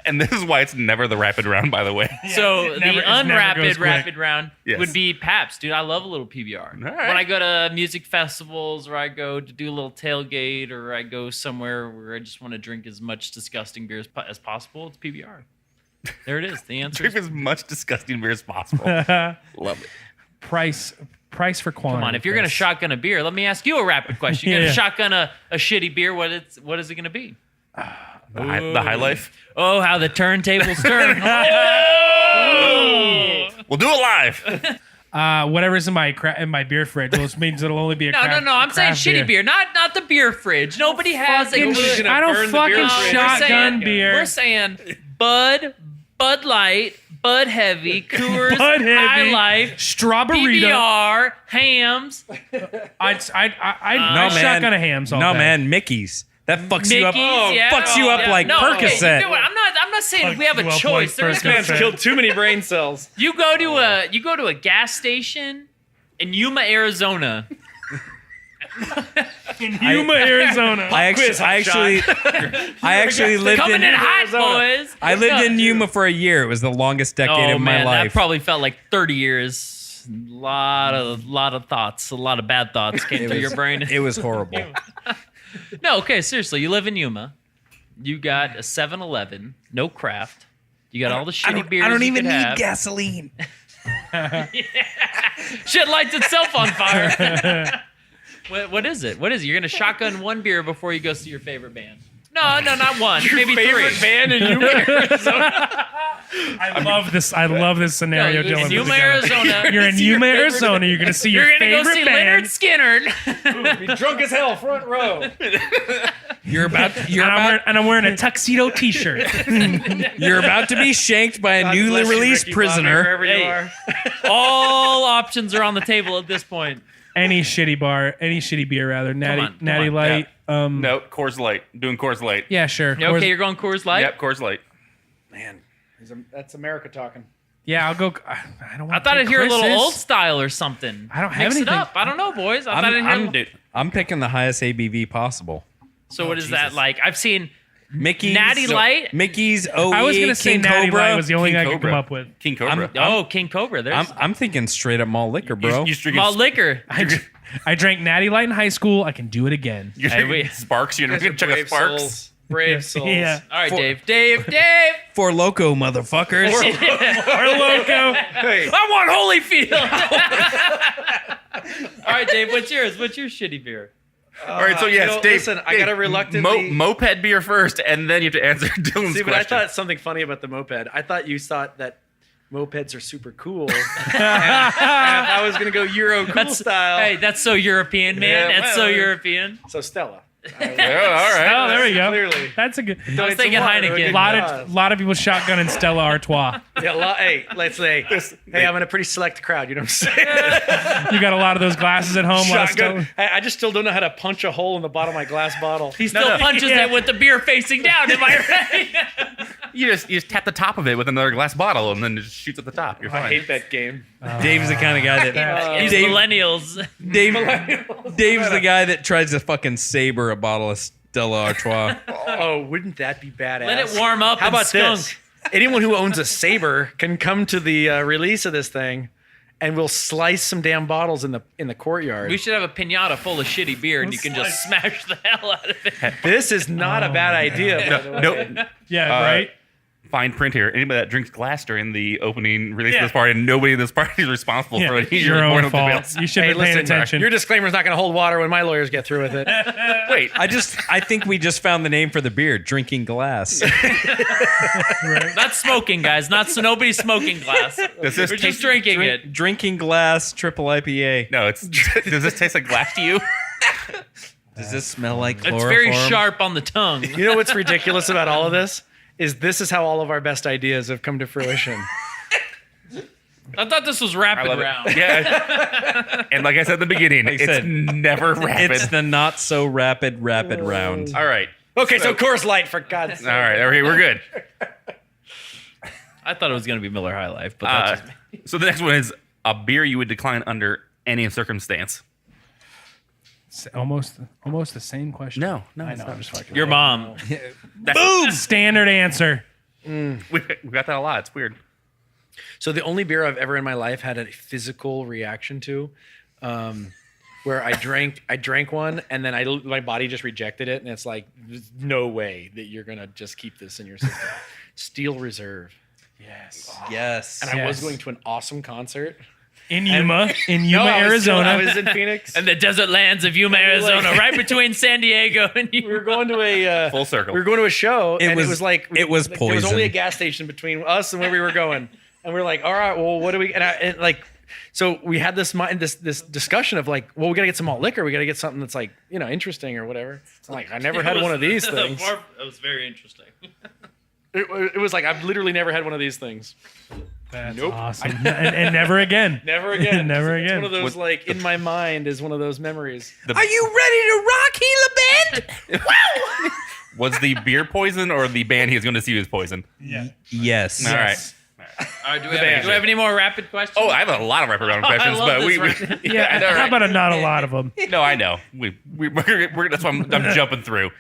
And this is why it's never the rapid round, by the way. So It the never- it never goes unrapid quick. rapid round Yes. would be Pabst, dude. I love a little PBR. All right. When I go to music festivals, or I go to do a little tailgate, or I go somewhere where I just want to drink as much disgusting beer as possible, it's PBR. There it is. The answer Drink is. as much disgusting beer as possible. Love it. Price for quantity. Come on, if you're gonna Chris. shotgun a beer, let me ask you a rapid question. You're gonna Yeah. shotgun a shitty beer. What is it gonna be? The high life. Oh, how the turntables turn! We'll do it live. Whatever's in my beer fridge, which means it'll only be a No, I'm saying shitty beer, not the beer fridge. Nobody has a Fucking good. I don't burn the fucking beer fridge. shotgun We're beer. saying Bud Light, Bud Heavy, Coors, Bud Heavy, High Life, Strawberry. PBR, Hams, I'd shotgun a hams all No, day. man, Mickey's. That fucks you up. Mickey's, yeah. Fucks you up Yeah. like No, okay, Percocet. you know what? I'm not saying Fuck we have you a up choice. like There's Percocet. no Killed too many brain cells. You go to a gas station in Yuma, Arizona. In Yuma, Arizona. I actually lived Coming in in. hot, boys. I lived in Yuma for a year. It was the longest decade Oh of my man, life. that probably felt like 30 years. A lot of thoughts, a lot of bad thoughts came through your brain. It was horrible. No, okay, seriously, you live in Yuma. You got a 7-Eleven, no craft. You got all the shitty beers. I don't you even could need have. gasoline. Shit lights itself on fire. What is it? What is it? You're gonna shotgun one beer before you go see your favorite band. No, not one. Maybe Favorite 3. band in Yuma, Arizona. I love this. I love this scenario. No, Dylan in Yuma, put together. Arizona. You're in Yuma, Arizona. You're gonna see your You're gonna go favorite see band. Leonard Skinner. Be drunk as hell, front row. And I'm wearing a tuxedo T-shirt. You're about to be shanked by a God newly bless you, released Ricky Bobby, prisoner. wherever you Hey. are. All options are on the table at this point. Any shitty beer rather. Natty on, come Natty on. Light. No, Coors Light. Doing Coors Light. Yeah, sure. You okay, you're going Coors Light? Yep, Coors Light. Man, that's America talking. Yeah, I'll go. I don't want I thought I'd hear a little old style or something. I don't have Mix anything. it up. I don't know, boys. I thought I'd hear. Dude, I'm picking the highest ABV possible. So what is that like? I've seen Mickey's Natty Light. Mickey's OE. I was gonna say King Natty Cobra. Light was the only King thing I could Cobra. come up with. King Cobra. Oh, King Cobra. There's I'm thinking straight up malt liquor, bro. You drinking, malt liquor. I drank Natty Light in high school. I can do it again. you're Hey, drinking wait. Sparks. You're gonna check out Sparks. Brave souls. Yeah. All right, For- Dave. For loco, motherfuckers. Or loco. Hey, I want Holyfield. All right, Dave. What's yours? What's your shitty beer? All right, so yes, Dave. Listen, I Dave, gotta reluctantly. moped beer first, and then you have to answer Dylan's See, but I question. thought something funny about the moped. I thought you thought that mopeds are super cool. and if I was gonna go Euro cool style, Hey, that's so European, man. Yeah, That's so well, European. so Stella. all right. Oh, there we go. Clearly. That's a good. I was thinking Heineken. A lot of people shotgunning Stella Artois. Yeah, hey, let's say, hey, I'm in a pretty select crowd. You know what I'm saying? You got a lot of those glasses at home. Shotgun. I just still don't know how to punch a hole in the bottom of my glass bottle. He still punches it with the beer facing down. Am I right? You just tap the top of it with another glass bottle, and then it just shoots at the top. You're fine. I hate that game. Dave's the kind of guy that These millennials. Dave's the guy that tries to fucking saber a bottle of Stella Artois. Oh, wouldn't that be badass? Let it warm up. How and about skunk. this? Anyone who owns a saber can come to the release of this thing, and we'll slice some damn bottles in the courtyard. We should have a pinata full of shitty beer, and you can just smash the hell out of it. This is not a bad idea. By the way. No, Yeah, right. fine print here. Anybody that drinks glass during the opening release of this party, and nobody in this party is responsible for any of your own mortal fault. details. You should Hey, have been paying listen, attention. your disclaimer's not going to hold water when my lawyers get through with it. Wait, I think we just found the name for the beer, Drinking Glass. Not smoking, guys. Nobody's smoking glass. does this We're taste? just drinking it. Drinking Glass Triple IPA. No, it's. Does this taste like glass to you? Does this smell like chloroform? It's very sharp on the tongue. You know what's ridiculous about all of this? This is how all of our best ideas have come to fruition. I thought this was I rapid love round. it. Yeah. And like I said at the beginning, Like I it's said, never rapid. It's the not so rapid round. All right. Okay, so Coors Light, for God's sake. All right. We're good. I thought it was going to be Miller High Life, but that's just me. So the next one is a beer you would decline under any circumstance. It's almost the same question. No, I know. I'm just fucking. Your mom. Boom. Standard answer. We got that a lot. It's weird. So the only beer I've ever in my life had a physical reaction to, where I drank one and then my body just rejected it, and it's like, there's no way that you're gonna just keep this in your system. Steel Reserve. Yes. And I was going to an awesome concert. In Yuma, I Arizona. was in Phoenix. And the desert lands of Yuma, Arizona, right between San Diego and we were going to a Full circle. We were going to a show, and was- it was like it was there was only poison. a gas station between us and where we were going, and we are like, all right, well, what do we? And like, so we had this discussion of like, well, we gotta get some malt liquor, we gotta get something that's like, you know, interesting or whatever. I'm like, I never had one of these things. It was very interesting. It was like I've literally never had one of these things. That's Nope. awesome. and never again. Never again. Never It's again. one of those like in my mind is one of those memories. Are you ready to rock, Gila Band? Was the beer poison or the band he was going to see was poison? Yeah. Yes. All right. All right, do we have any more rapid questions? Oh, I have a lot of rapid round questions, love but this Yeah. I know, How right? about not a lot of them? No, I know. We're that's why I'm jumping through.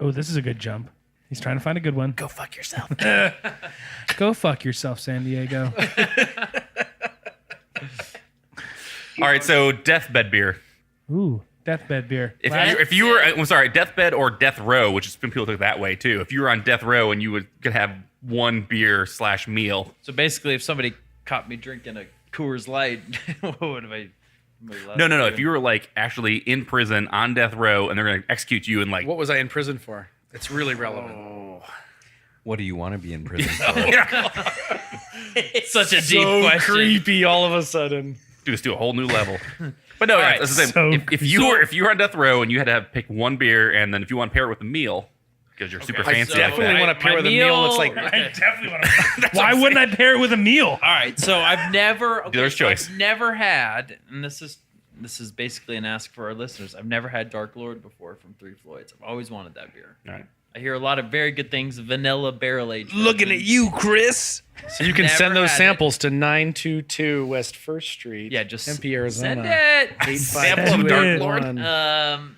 Oh, this is a good jump. He's trying to find a good one. Go fuck yourself. Go fuck yourself, San Diego. All right, so deathbed beer. Ooh, deathbed beer. If you were, I'm sorry, deathbed or death row, which is people took it that way too. If you were on death row and you could have one beer / meal. So basically, if somebody caught me drinking a Coors Light, what would I? No. If you were like actually in prison on death row and they're going to execute you and like What was I in prison for? It's really relevant. What do you want to be in prison for? Such a deep So question. creepy all of a sudden. do this to a whole new level. But no, right, that's the same. If you were on death row and you had to pick one beer and then if you want to pair it with a meal because you're super fancy, so- like definitely that. want to pair with a meal that's like I definitely want to. Why wouldn't I pair it with a meal? All right, so I've never Dealer's choice. I've never had, and this is basically an ask for our listeners. I've never had Dark Lord before from Three Floyds. I've always wanted that beer. All right. I hear a lot of very good things. Vanilla barrel aged. Looking at you, Chris. So you can Never send those had samples to 922 West First Street. Yeah, just Tempe, Arizona. send it. 85281. of Dark Lord?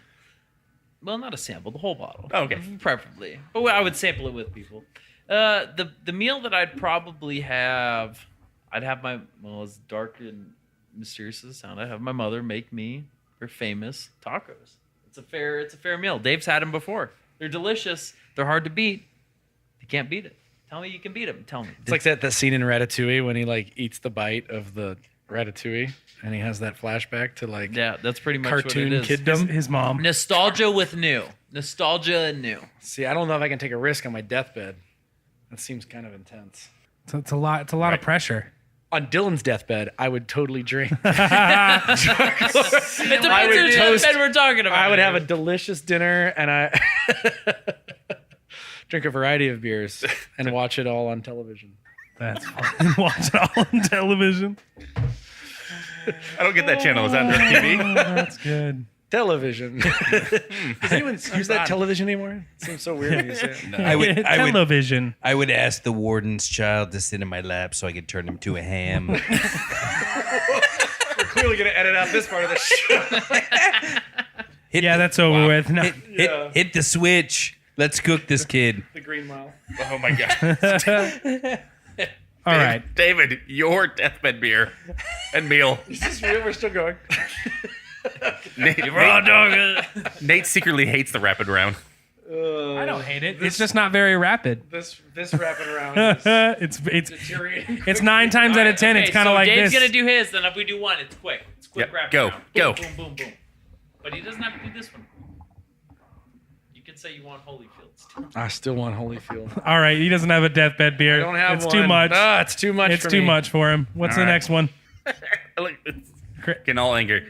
Well, not a sample, the whole bottle. Oh, okay. Preferably, but I would sample it with people. The meal that I'd probably have, as dark and mysterious as it sounds, I'd have my mother make me her famous tacos. It's a fair meal. Dave's had them before. They're delicious. They're hard to beat. You can't beat it. Tell me you can beat them. Tell me. It's like that scene in Ratatouille when he like eats the bite of the ratatouille and he has that flashback to like Yeah, that's pretty much what cartoon it is. kiddom. His mom. Nostalgia with new. Nostalgia and new. See, I don't know if I can take a risk on my deathbed. That seems kind of intense. It's a lot. It's a lot of pressure. on Dylan's deathbed, I would totally drink. It depends whose deathbed we're talking about. I would have a delicious dinner and I drink a variety of beers and watch it all on television. That's fun. Watch it all on television. I don't get that channel. Is that on TV? Oh, that's good. Television. Does anyone use that television anymore? It seems so weird when you say it. I would Television. I would ask the warden's child to sit in my lap so I could turn him to a ham. We're clearly going to edit out this part of the show. Yeah, that's over with. No. Hit the switch. Let's cook this kid. The Green Mile. Oh my god. All right. David, your deathbed beer and meal. Is this real? We're still going. Nate secretly hates the rapid round. I don't hate it. It's just not very rapid. This rapid around is it's deteriorating. it's 9 times out of 10. It's kind of like Dave's this. gonna do his. Then if we do one, it's quick. It's quick Yep. rapid Go. round. Go. Boom, boom, boom, boom. But he doesn't have to do this one. You could say you want Holyfield. I still want Holyfield. All right, he doesn't have a deathbed beer. I don't have it's one. too much. Ah, it's too much It's for too me. much for him. What's All the right. next one? Getting all angry.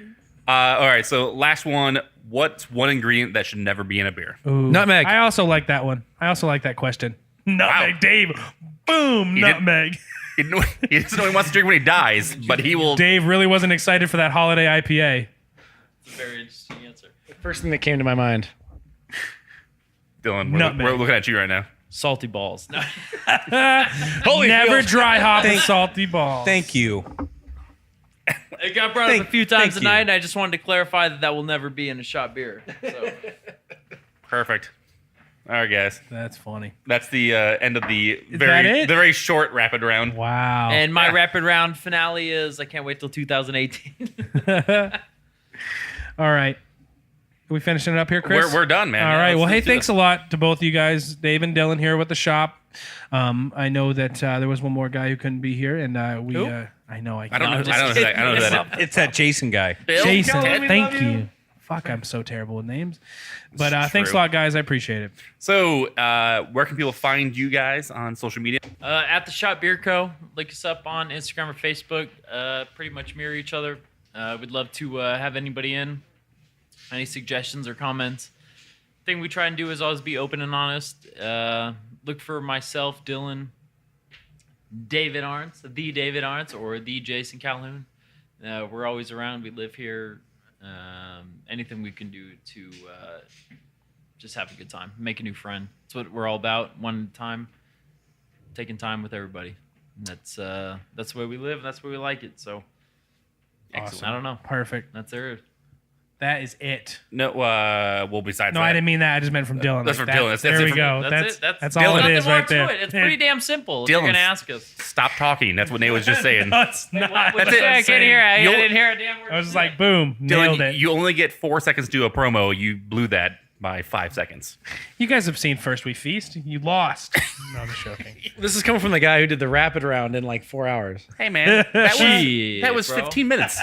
All right, so last one. What's one ingredient that should never be in a beer? Ooh. Nutmeg. I also like that one. I also like that question. Nutmeg, Wow. Dave. Boom, He did- nutmeg. He doesn't know he wants to drink when he dies, but he will. Dave really wasn't excited for that holiday IPA. It's a very interesting answer. First thing that came to my mind. Dylan, Nutmeg. we're looking at you right now. Salty balls. No. Never dry hop a salty ball. Thank you. It got brought up a few times thank you. tonight, and I just wanted to clarify that will never be in a shot beer. So. Perfect. All right, guys. That's funny. That's the end of the that it? the very short rapid round. Wow. And my rapid round finale is I can't wait till 2018. All right. Are we finishing it up here, Chris? We're done, man. All Yeah, right. Well, let's hey, do thanks this. a lot to both of you guys, Dave and Dylan, here with the shop. I know that there was one more guy who couldn't be here, and we. Who? I know. I don't know. I don't know who that is. It's that Jason guy. Bill? Jason, Ted? thank you. Fuck, I'm so terrible with names. But thanks a true. lot, guys. I appreciate it. So, where can people find you guys on social media? At the Shop Beer Co. Look us up on Instagram or Facebook. Pretty much mirror each other. We'd love to have anybody in. Any suggestions or comments? Thing we try and do is always be open and honest. Look for myself, Dylan, David Arntz, the David Arntz, or the Jason Calhoun. We're always around. We live here. Anything we can do to just have a good time, make a new friend. That's what we're all about. One at a time, taking time with everybody. And that's the way we live, and that's the way we like it. So, Excellent. I don't know. Perfect. That's it. That is it. No, well, besides No, that, I didn't mean that. I just meant from Dylan. That's Like from Dylan. That's there it we from- go. That's it. That's all Dylan. it is Nothing more right to there. it. It's pretty damn simple. If you're Dylan, gonna ask us. stop talking. That's what Nate was just saying. That's not. That's it. I can't hear. I You'll- didn't hear a damn word. I was just like, boom, nailed Dylan, it. you only get 4 seconds to do a promo. You blew that by 5 seconds. You guys have seen First We Feast. You lost. No, I'm just joking. This is coming from the guy who did the rapid round in like 4 hours. Hey, man. Shit, That was bro. 15 minutes.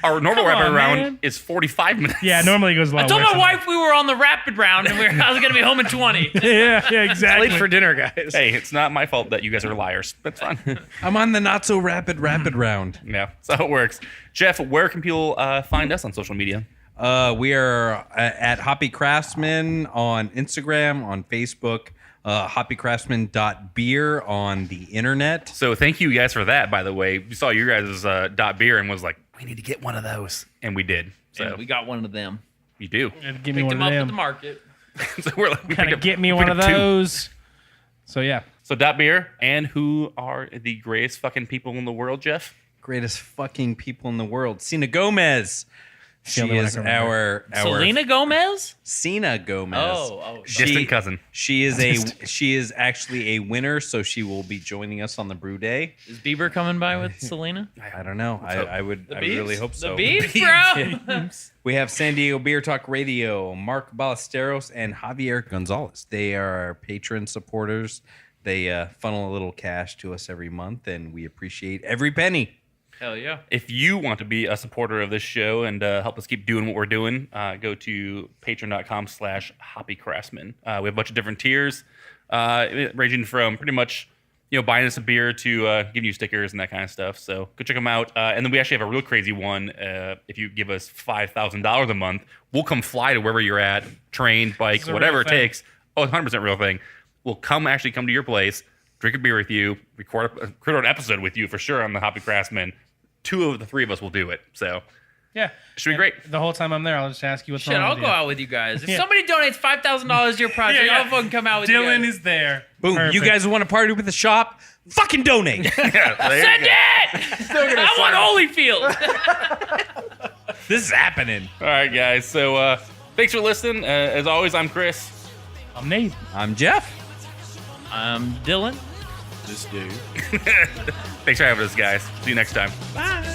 Our normal Come rapid on, round man. is 45 minutes. Yeah, normally it goes a lot I told worse my than wife we were on the rapid round and I was gonna be home in 20. that. Yeah, exactly. Late for dinner, guys. Hey, it's not my fault that you guys are liars. That's fine. I'm on the not so rapid round. Yeah, that's how it works. Jeff, where can people find us on social media? We are at Hoppy Craftsmen on Instagram, on Facebook, hoppycraftsmen.beer on the internet. So thank you guys for that, by the way. We saw your guys' dot beer and was like, we need to get one of those. And we did. So And we got one of them. you do. Give me Picked one them of up at them. the market. So we're like, we Kind picked of up- get me we one picked of up 2. those. So yeah. So dot beer, and who are the greatest fucking people in the world, Jeff? Greatest fucking people in the world. Sina Gomez. She only one I is can our Selena Gomez? Sina Gomez. Oh. Distant cousin. She is actually a winner, so she will be joining us on the brew day. Is Bieber coming by with Selena? I don't know. I would really hope so. The Biebs, bro. We have San Diego Beer Talk Radio, Mark Ballesteros, and Javier Gonzalez. They are our patron supporters. They funnel a little cash to us every month, and we appreciate every penny. Hell yeah. If you want to be a supporter of this show and help us keep doing what we're doing, go to patreon.com/hoppycraftsmen. We have a bunch of different tiers, ranging from pretty much, buying us a beer to give you stickers and that kind of stuff. So go check them out. And then we actually have a real crazy one. If you give us $5,000 a month, we'll come fly to wherever you're at, train, bike, whatever it takes. Oh, 100% real thing. We'll come to your place, drink a beer with you, record an episode with you for sure on the Hoppy Craftsmen. 2 of the 3 of us will do it. So Yeah. should be great. The whole time I'm there, I'll just ask you what's Shit, wrong I'll with go you. out with you guys. If somebody donates $5,000 to your project, I'll fucking come out with you Dylan guys. is there. Boom. Perfect. You guys want to party with the shop? Fucking donate. Yeah, there you Send go. it! I want Holyfield. This is happening. All right, guys. So thanks for listening. As always, I'm Chris. I'm Nate. I'm Jeff. I'm Dylan. This dude. Thanks for having us, guys. See you next time. Bye.